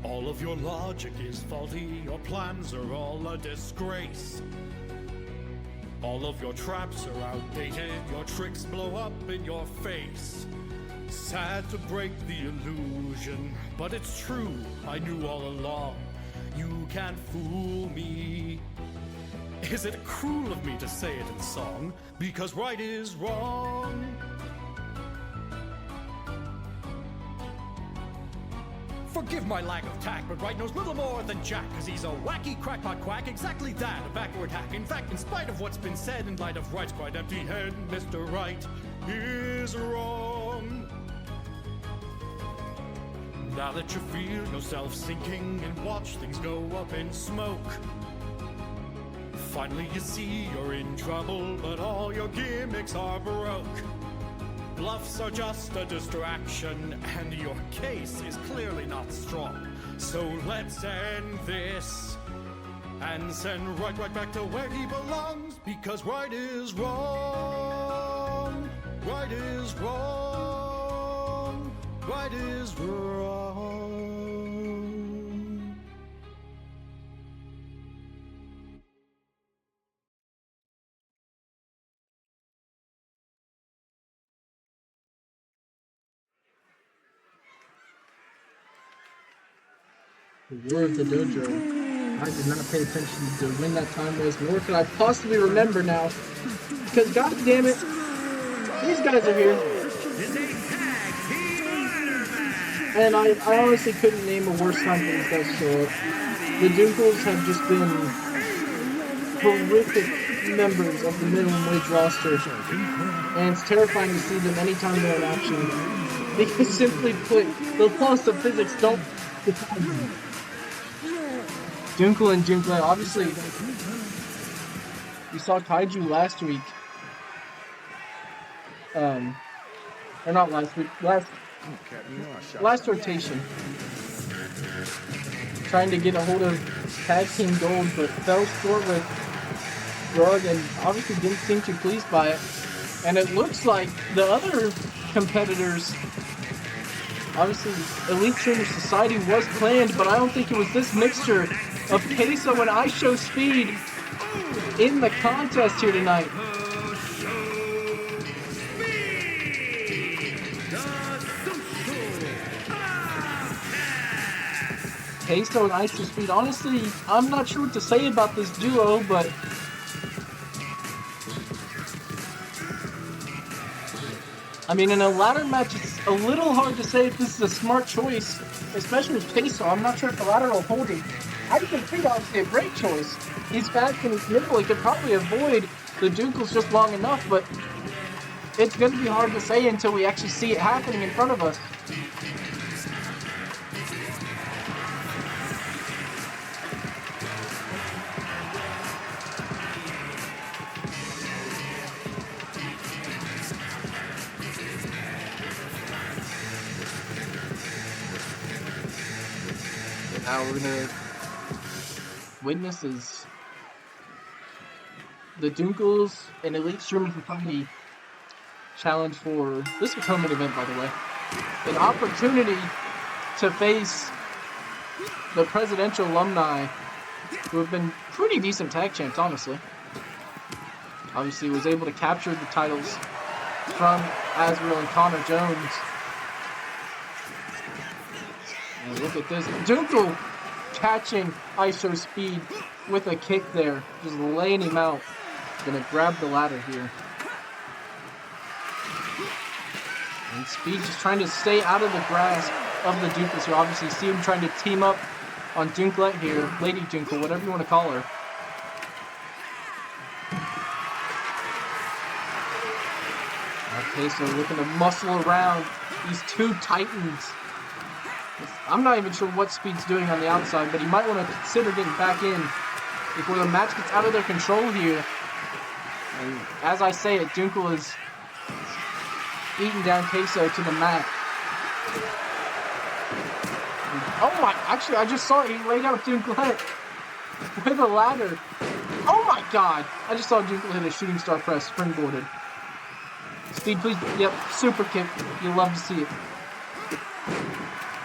All of your logic is faulty, your plans are all a disgrace. All of your traps are outdated, your tricks blow up in your face. Sad to break the illusion, but it's true, I knew all along. You can't fool me. Is it cruel of me to say it in song? Because right is wrong. Forgive my lack of tact, but Wright knows little more than Jack, cause he's a wacky crackpot quack, exactly that, a backward hack. In fact, in spite of what's been said, in light of Wright's quite empty head, Mr. Wright is wrong. Now that you feel yourself sinking and watch things go up in smoke, finally you see you're in trouble, but all your gimmicks are broke. Bluffs are just a distraction, and your case is clearly not strong. So let's end this and send Wright right back to where he belongs, because Wright is wrong. Wright is wrong. Wright is wrong. The War of the Dojo. I did not pay attention to when that time was, nor can I possibly remember now. Because god damn it, these guys are here. And I honestly couldn't name a worse time for these guys to show up. The Dunkles have just been horrific members of the minimum wage roster. And it's terrifying to see them anytime they're in action. Because simply put, the laws of physics don't define them. Dunkel and Jinkle, obviously, we saw Kaiju last week. Or not last week, last rotation. Trying to get a hold of Tag Team Gold, but fell short with Rug and obviously didn't seem too pleased by it. And it looks like the other competitors, obviously Elite Streamer Society was planned, but I don't think it was this mixture of Queso and I Show Speed in the contest here tonight. Queso and I Show Speed, honestly, I'm not sure what to say about this duo, but I mean, in a ladder match, it's a little hard to say if this is a smart choice, especially with Queso. I'm not sure if the ladder will hold him. I think it's obviously a great choice. He's fast and he's nimble. He could probably avoid the Dunkles just long enough, but it's going to be hard to say until we actually see it happening in front of us. Now we're gonna witness as the Dunkles and Elite Streamer Society challenge for this tournament event, by the way, an opportunity to face the presidential alumni, who have been pretty decent tag champs, honestly. Obviously, was able to capture the titles from Azrael and Connor Jones. And look at this. Dunkle catching ISO Speed with a kick there. Just laying him out. Gonna grab the ladder here. And Speed just trying to stay out of the grasp of the Dunkles. You obviously see him trying to team up on Dunklet here. Lady Dunkle, whatever you want to call her. Okay, so looking to muscle around these two titans. I'm not even sure what Speed's doing on the outside, but he might want to consider getting back in before the match gets out of their control here. And as I say it, Dunkle is beating down Queso to the mat. And, oh my, actually I just saw it, he laid out Dunkle with a ladder. Oh my god, I just saw Dunkle hit a shooting star press, springboarded. Speed, please, yep, super kick, you'll love to see it.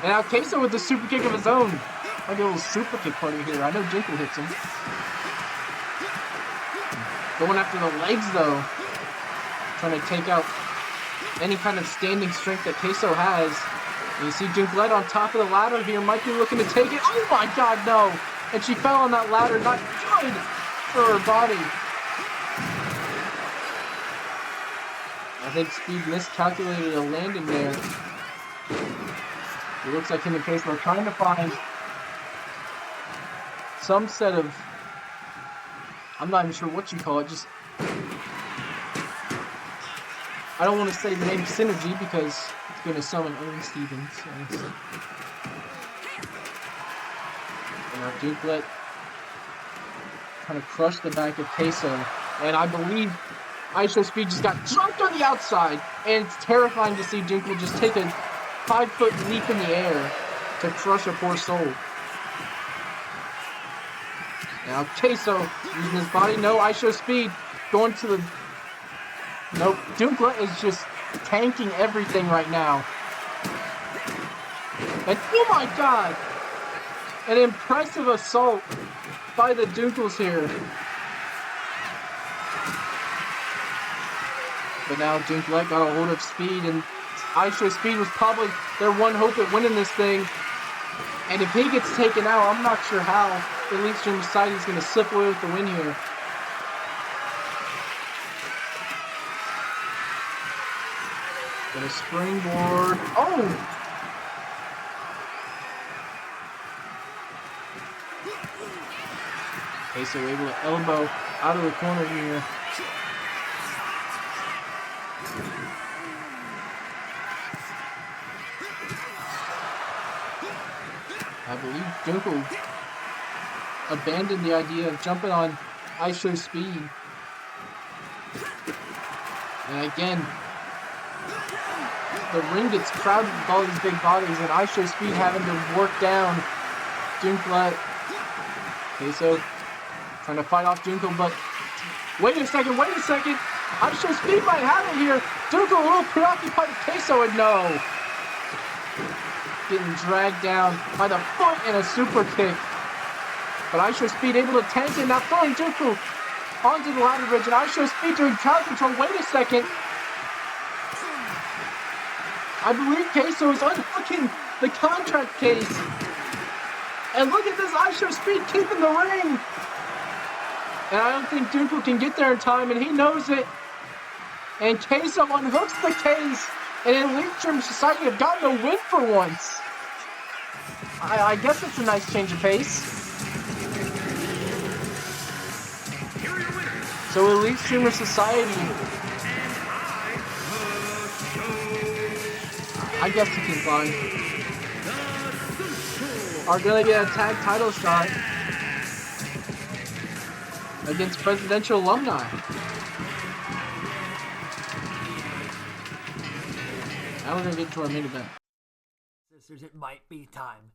And now Queso with the super kick of his own. Like a little super kick party here. I know Jinkle hits him. Going after the legs though. Trying to take out any kind of standing strength that Queso has. And you see Jinkle on top of the ladder here. Might be looking to take it. Oh my god, no! And she fell on that ladder. Not good for her body. I think Speed miscalculated a landing there. It looks like him and Queso are trying to find some set of, I'm not even sure what you call it, just, I don't want to say the name synergy because it's going to summon Owen Stevens. And now Dukelet trying to crush the back of Queso. And I believe ISO Speed just got jumped on the outside. And it's terrifying to see Dukelet just take a 5-foot leap in the air to crush a poor soul. Now Queso using his body. No, ISO Speed going to the... Nope. Dukelet is just tanking everything right now. And oh my god! An impressive assault by the Dunkles here. But now Dukelet got a hold of Speed, and ISO Speed was probably their one hope at winning this thing. And if he gets taken out, I'm not sure how Elite Stream Society is going to slip away with the win here. Gonna springboard. Oh! Okay, so able to elbow out of the corner here. I believe Dunkel abandoned the idea of jumping on ISO Speed. And again, the ring gets crowded with all these big bodies, and ISO Speed having to work down Dunklet. Okay, so trying to fight off Dunkel, but wait a second. ISO Speed might have it here. Dunkel a little preoccupied with Queso, and no. Getting dragged down by the foot and a super kick. But ISO Speed able to tank it, now throwing Dunkel onto the ladder bridge, and ISO Speed doing crowd control. Wait a second. I believe Queso is unhooking the contract case. And look at this, ISO Speed keeping the ring. And I don't think Dunkel can get there in time, and he knows it. And Queso unhooks the case, and Elite Stream Society have gotten a win for once. I guess it's a nice change of pace. So Elite Streamer Society, I guess you can climb, are gonna get a tag title shot against Presidential Alumni. Now we're gonna get to our main event. Sisters, it might be time.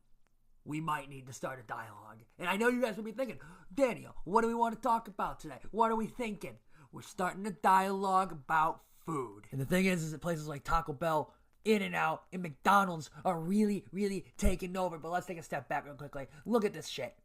We might need to start a dialogue. And I know you guys will be thinking, Daniel, what do we want to talk about today? What are we thinking? We're starting a dialogue about food. And the thing is that places like Taco Bell, In-N-Out, and McDonald's are really, really taking over. But let's take a step back real quickly. Look at this shit.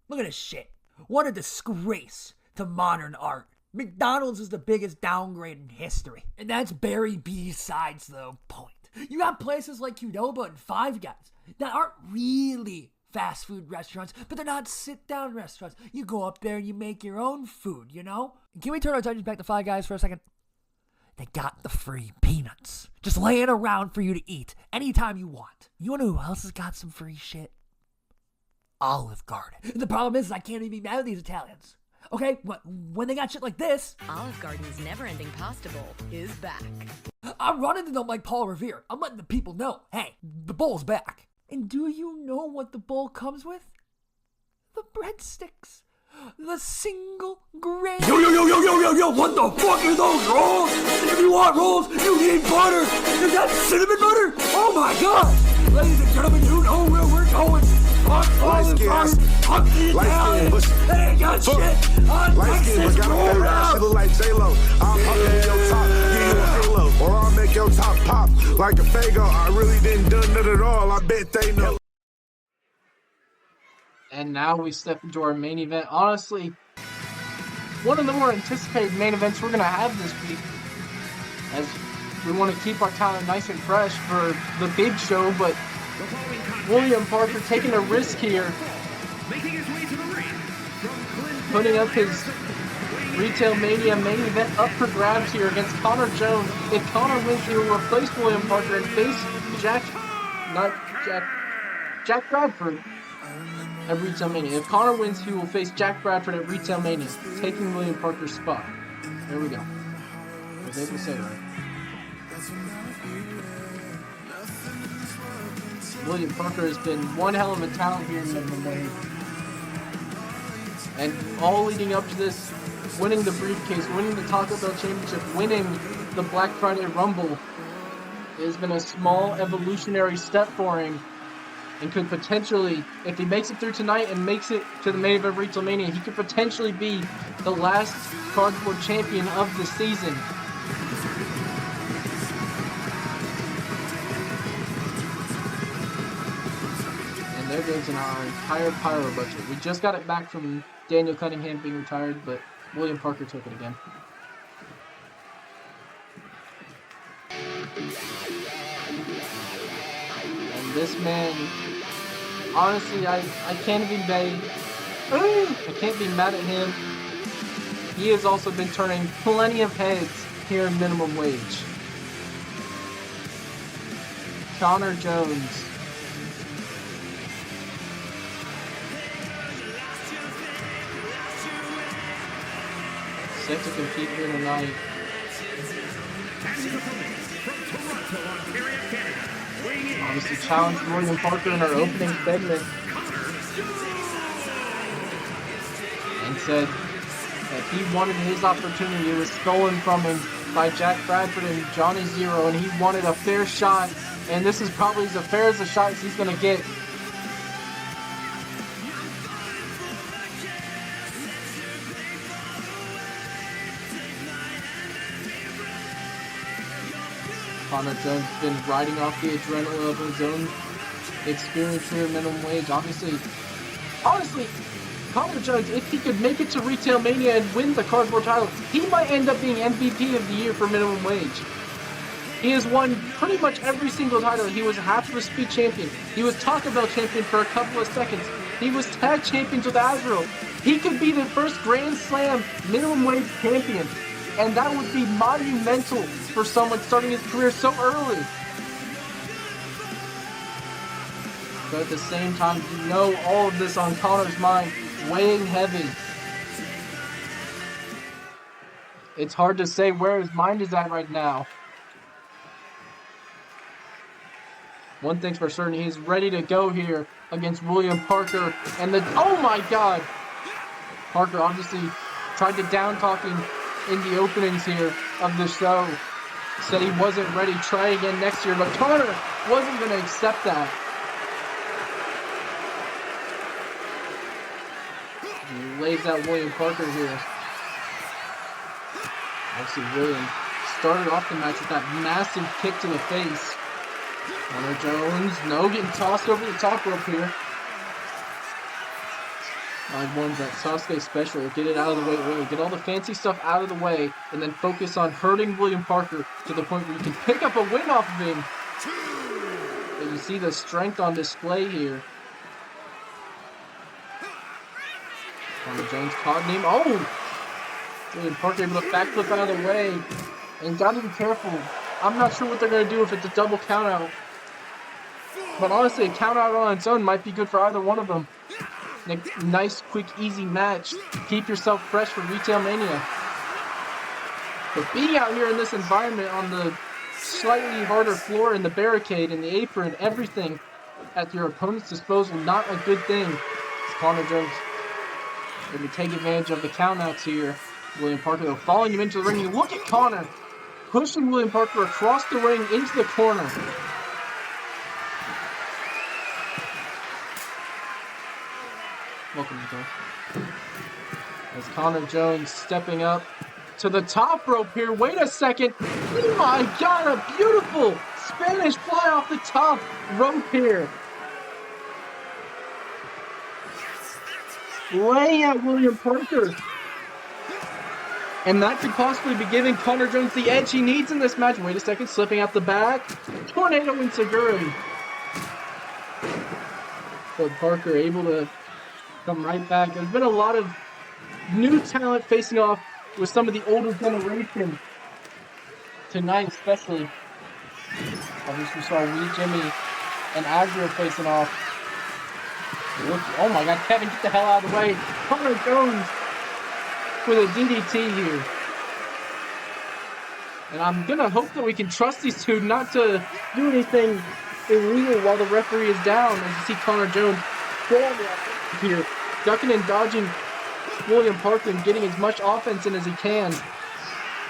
Look at this shit. What a disgrace to modern art. McDonald's is the biggest downgrade in history. And that's very besides the point. You got places like Qdoba and Five Guys that aren't really fast food restaurants, but they're not sit-down restaurants. You go up there and you make your own food, you know? Can we turn our attention back to Five Guys for a second? They got the free peanuts just laying around for you to eat anytime you want. You wanna know who else has got some free shit? Olive Garden. The problem is I can't even be mad at these Italians. Okay, when they got shit like this... Olive Garden's never-ending pasta bowl is back. I'm running to them like Paul Revere. I'm letting the people know, hey, the bowl's back. And do you know what the bowl comes with? The breadsticks. The single grain. Yo, what the fuck are those rolls? If you want rolls, you need butter. Is that cinnamon butter? Oh my god. Ladies and gentlemen, you know where we're going. Light skin, but got a fat she look like J-Lo. I'll pop in your top, give you a halo. Or I'll make your top pop like a Fago. I really didn't do it at all, I bet they know. And now we step into our main event. Honestly, one of the more anticipated main events we're going to have this week. As we want to keep our talent nice and fresh for the big show, but William Parker taking a risk here, putting up his Retail Mania main event up for grabs here against Connor Jones. If Connor wins, he will replace William Parker and face Jack Bradford at Retail Mania. If Connor wins, he will face Jack Bradford at Retail Mania, taking William Parker's spot. There we go. I was able to say it right. William Parker has been one hell of a talent here in minimum wage. And all leading up to this, winning the briefcase, winning the Taco Bell Championship, winning the Black Friday Rumble, has been a small evolutionary step for him, and could potentially, if he makes it through tonight and makes it to the main event of Retail Mania, he could potentially be the last cardboard champion of the season. And there goes our entire pyro budget. We just got it back from Daniel Cunningham being retired, but William Parker took it again. And this man, honestly, I can't even I can't be mad at him. He has also been turning plenty of heads here in minimum wage. Connor Jones. Set to compete here tonight. Obviously challenged William Parker in our opening segment and said that he wanted his opportunity. It was stolen from him by Jack Bradford and Johnny Zero, and he wanted a fair shot, and this is probably as fair as a shot as he's going to get. Connor Jones has been riding off the adrenaline of his own experience here at minimum wage. Honestly, Connor Jones, if he could make it to Retail Mania and win the cardboard title, he might end up being MVP of the year for minimum wage. He has won pretty much every single title. He was half of a speed champion. He was Taco Bell champion for a couple of seconds. He was tag champions with Azrael. He could be the first Grand Slam minimum wage champion. And that would be monumental for someone starting his career so early. But at the same time, you know all of this on Connor's mind, weighing heavy. It's hard to say where his mind is at right now. One thing's for certain, he's ready to go here against William Parker. And oh my God! Parker obviously tried to down-talk him in the openings here of the show. Said he wasn't ready, try again next year, but Connor wasn't going to accept that. He lays out William Parker here. Obviously William started off the match with that massive kick to the face. Connor Jones, no, getting tossed over the top rope here. One's that Sasuke special. Get it out of the way early. Get all the fancy stuff out of the way, and then focus on hurting William Parker to the point where you can pick up a win off of him. But you see the strength on display here. Connor Jones caught him. Oh! William Parker able to backflip out of the way. And gotta be careful. I'm not sure what they're going to do if it's a double countout. But honestly, a countout on its own might be good for either one of them. A nice, quick, easy match. Keep yourself fresh for Retail Mania. But being out here in this environment on the slightly harder floor and the barricade and the apron, everything at your opponent's disposal, not a good thing. As Connor Jones going to take advantage of the countouts here. William Parker, though, following him into the ring. You look at Connor pushing William Parker across the ring into the corner. Welcome, Nicole. As Connor Jones stepping up to the top rope here. Wait a second. Oh my God, a beautiful Spanish fly off the top rope here. Laying out William Parker. And that could possibly be giving Connor Jones the edge he needs in this match. Wait a second, slipping out the back. Tornado Inseguri. But Parker able to come right back. There's been a lot of new talent facing off with some of the older generation tonight, especially. Obviously, we saw Wee Jimmy and Azrael facing off. Oh my God, Kevin, get the hell out of the way. Connor Jones with a DDT here. And I'm going to hope that we can trust these two not to do anything illegal while the referee is down. As you see Connor Jones here, ducking and dodging William Parker and getting as much offense in as he can.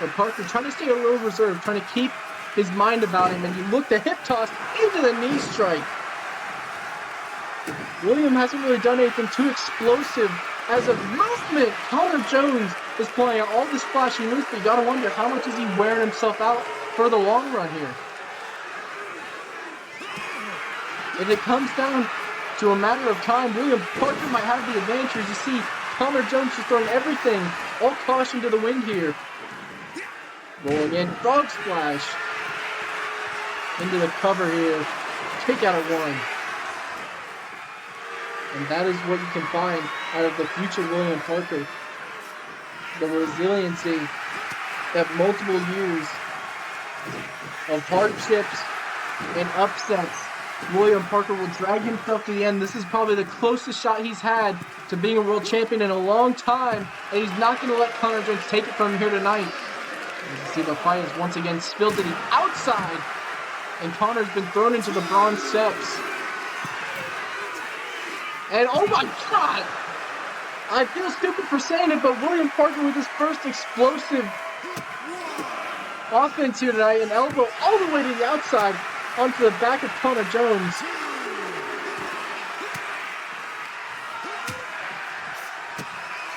But Parker trying to stay a little reserved, trying to keep his mind about him. And you look, the hip toss into the knee strike. William hasn't really done anything too explosive as of movement. Connor Jones is playing all this flashy moves, but you gotta wonder how much is he wearing himself out for the long run here. If it comes down to a matter of time, William Parker might have the advantage. As you see, Connor Jones is throwing everything, all caution to the wind here. Rolling in, frog splash into the cover here. Kick out at one. And that is what you can find out of the future William Parker. The resiliency of multiple years of hardships and upsets. William Parker will drag himself to the end. This is probably the closest shot he's had to being a world champion in a long time. And he's not going to let Connor Jones take it from him here tonight. As you see, the fight is once again spilled to the outside. And Connor's been thrown into the bronze steps. And oh my God! I feel stupid for saying it, but William Parker with his first explosive offense here tonight, an elbow all the way to the outside onto the back of Connor Jones.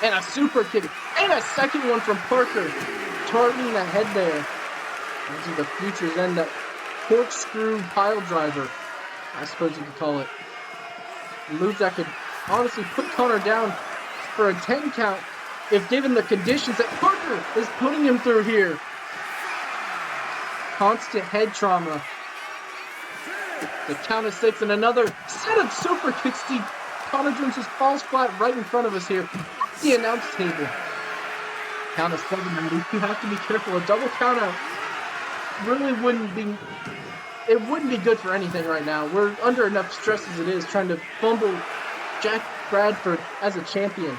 And a super kick, and a second one from Parker, targeting the head there. This is the future's end, that corkscrew pile driver, I suppose you could call it. A move that could honestly put Connor down for a 10 count if given the conditions that Parker is putting him through here. Constant head trauma. The count of 6 and another set of super kicks. See, Connor Jones just falls flat right in front of us here at the announce table. Count of 7, and you have to be careful. A double count out really wouldn't be good for anything right now. We're under enough stress as it is, trying to fumble Jack Bradford as a champion.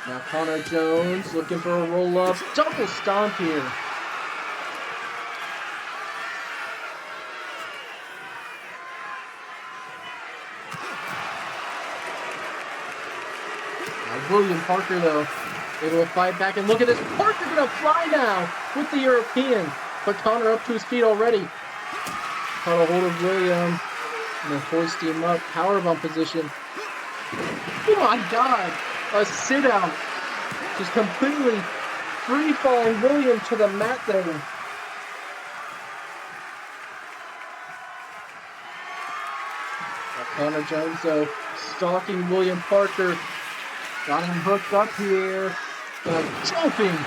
Now Connor Jones looking for a roll-up. Double stomp here. Now William Parker, though, able to fight back. And look at this. Parker gonna fly now with the European. But Connor up to his feet already. Caught a hold of William. And then hoist him up. Powerbomb position. Oh my God. A sit out. Just completely free falling William to the mat there. Now Connor Jones, though, stalking William Parker. Got him hooked up here. Jumping.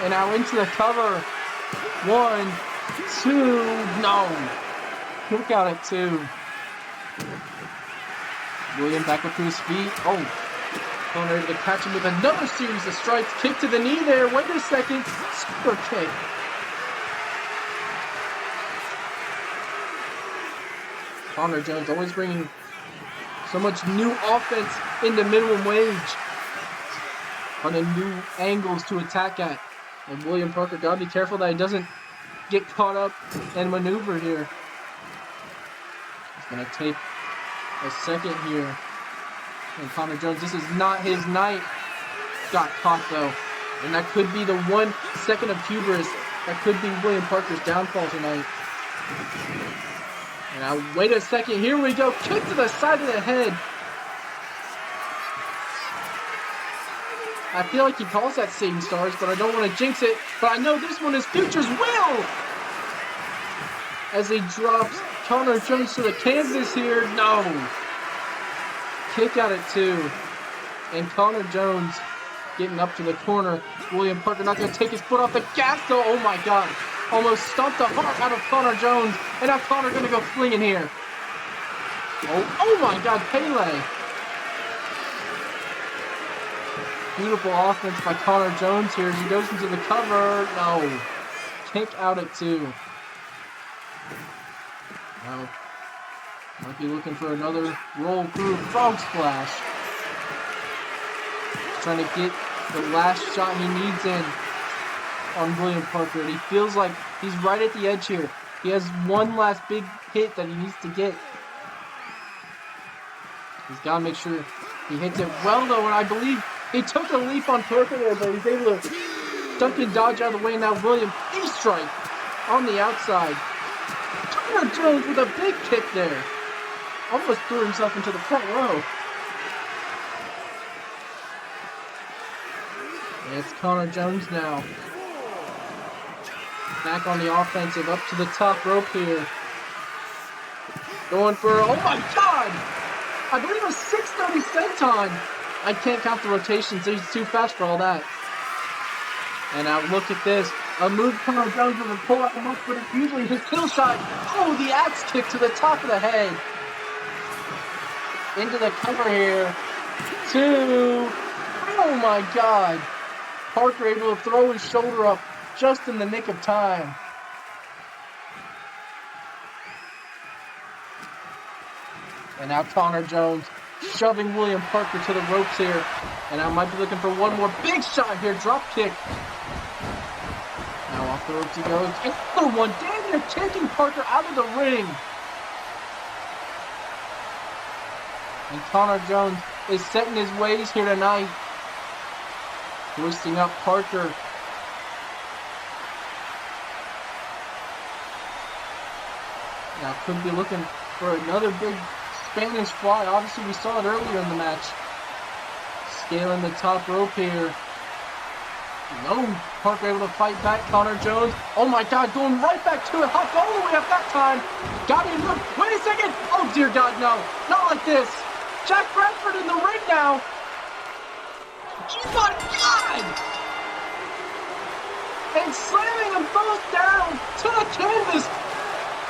And now into the cover. 1, 2, no. Kick out at 2. William back up to his feet. Oh, Connor able to catch him with another series of strikes. Kick to the knee there. Wait a second. Super kick. Connor Jones always bringing so much new offense into minimum wage. Finding new angles to attack at. And William Parker gotta be careful that he doesn't get caught up and maneuver here. He's gonna take a second here. And Connor Jones, this is not his night. Got caught though. And that could be the 1 second of hubris. That could be William Parker's downfall tonight. And now wait a second, here we go. Kick to the side of the head. I feel like he calls that Satan Stars, but I don't want to jinx it. But I know this one is Future's will! As he drops Connor Jones to the canvas here. No! Kick out at 2. And Connor Jones getting up to the corner. William Parker not going to take his foot off the gas though. Oh my God. Almost stomped the heart out of Connor Jones. And now Connor going to go flinging here. Oh my God, Pele. Beautiful offense by Connor Jones here as he goes into the cover. No. Kick out at 2. Now, might be looking for another roll through frog splash. Trying to get the last shot he needs in on William Parker. And he feels like he's right at the edge here. He has one last big hit that he needs to get. He's got to make sure he hits it well, though, and I believe he took a leap on Parker there, but he's able to duck and dodge out of the way. Now William, knee strike on the outside. Connor Jones with a big kick there. Almost threw himself into the front row. And it's Connor Jones now. Back on the offensive, up to the top rope here. Going for, oh my God! I believe a 630 senton. I can't count the rotations, he's too fast for all that. And now look at this. A move Connor Jones with a pull out the most, but it's usually his kill shot. Oh, the axe kick to the top of the head. Into the cover here. 2. Oh my God. Parker able to throw his shoulder up just in the nick of time. And now Connor Jones shoving William Parker to the ropes here. And I might be looking for one more big shot here. Drop kick. Now off the ropes he goes. Another one. Damn, they're taking Parker out of the ring. And Connor Jones is setting his ways here tonight. Hoisting up Parker. Now could be looking for another big Spanish fly. Obviously we saw it earlier in the match. Scaling the top rope here. No, Parker able to fight back. Connor Jones. Oh my God, going right back to it. Hopped all the way up that time. Got him. Look, wait a second. Oh dear God, no. Not like this. Jack Bradford in the ring now. Oh my God! And slamming them both down to the canvas.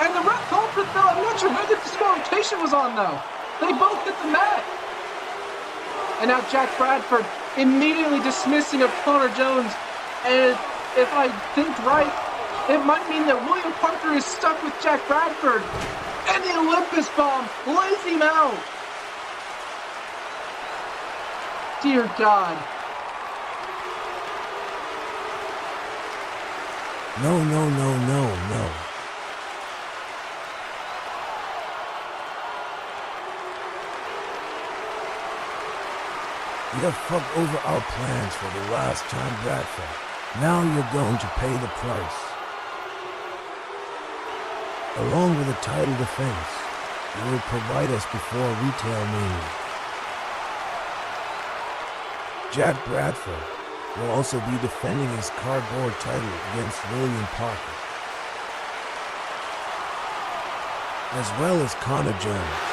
And the ref called for the bell. I'm not sure where the disqualification was on, though. They both hit the mat. And now Jack Bradford immediately dismissing of Connor Jones. And if I think right, it might mean that William Parker is stuck with Jack Bradford. And the Olympus bomb lays him out. Dear God. No, no, no, no, no. You have fucked over our plans for the last time, Bradford. Now you're going to pay the price. Along with a title defense, you will provide us before Retail Mania. Jack Bradford will also be defending his cardboard title against William Parker, as well as Connor Jones.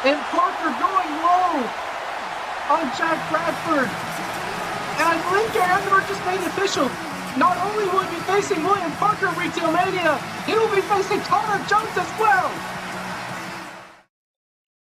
And Parker going low on Jack Bradford. And I believe Gary Underwood just made it official. Not only will he be facing William Parker at Retail Mania, he will be facing Connor Jones as well.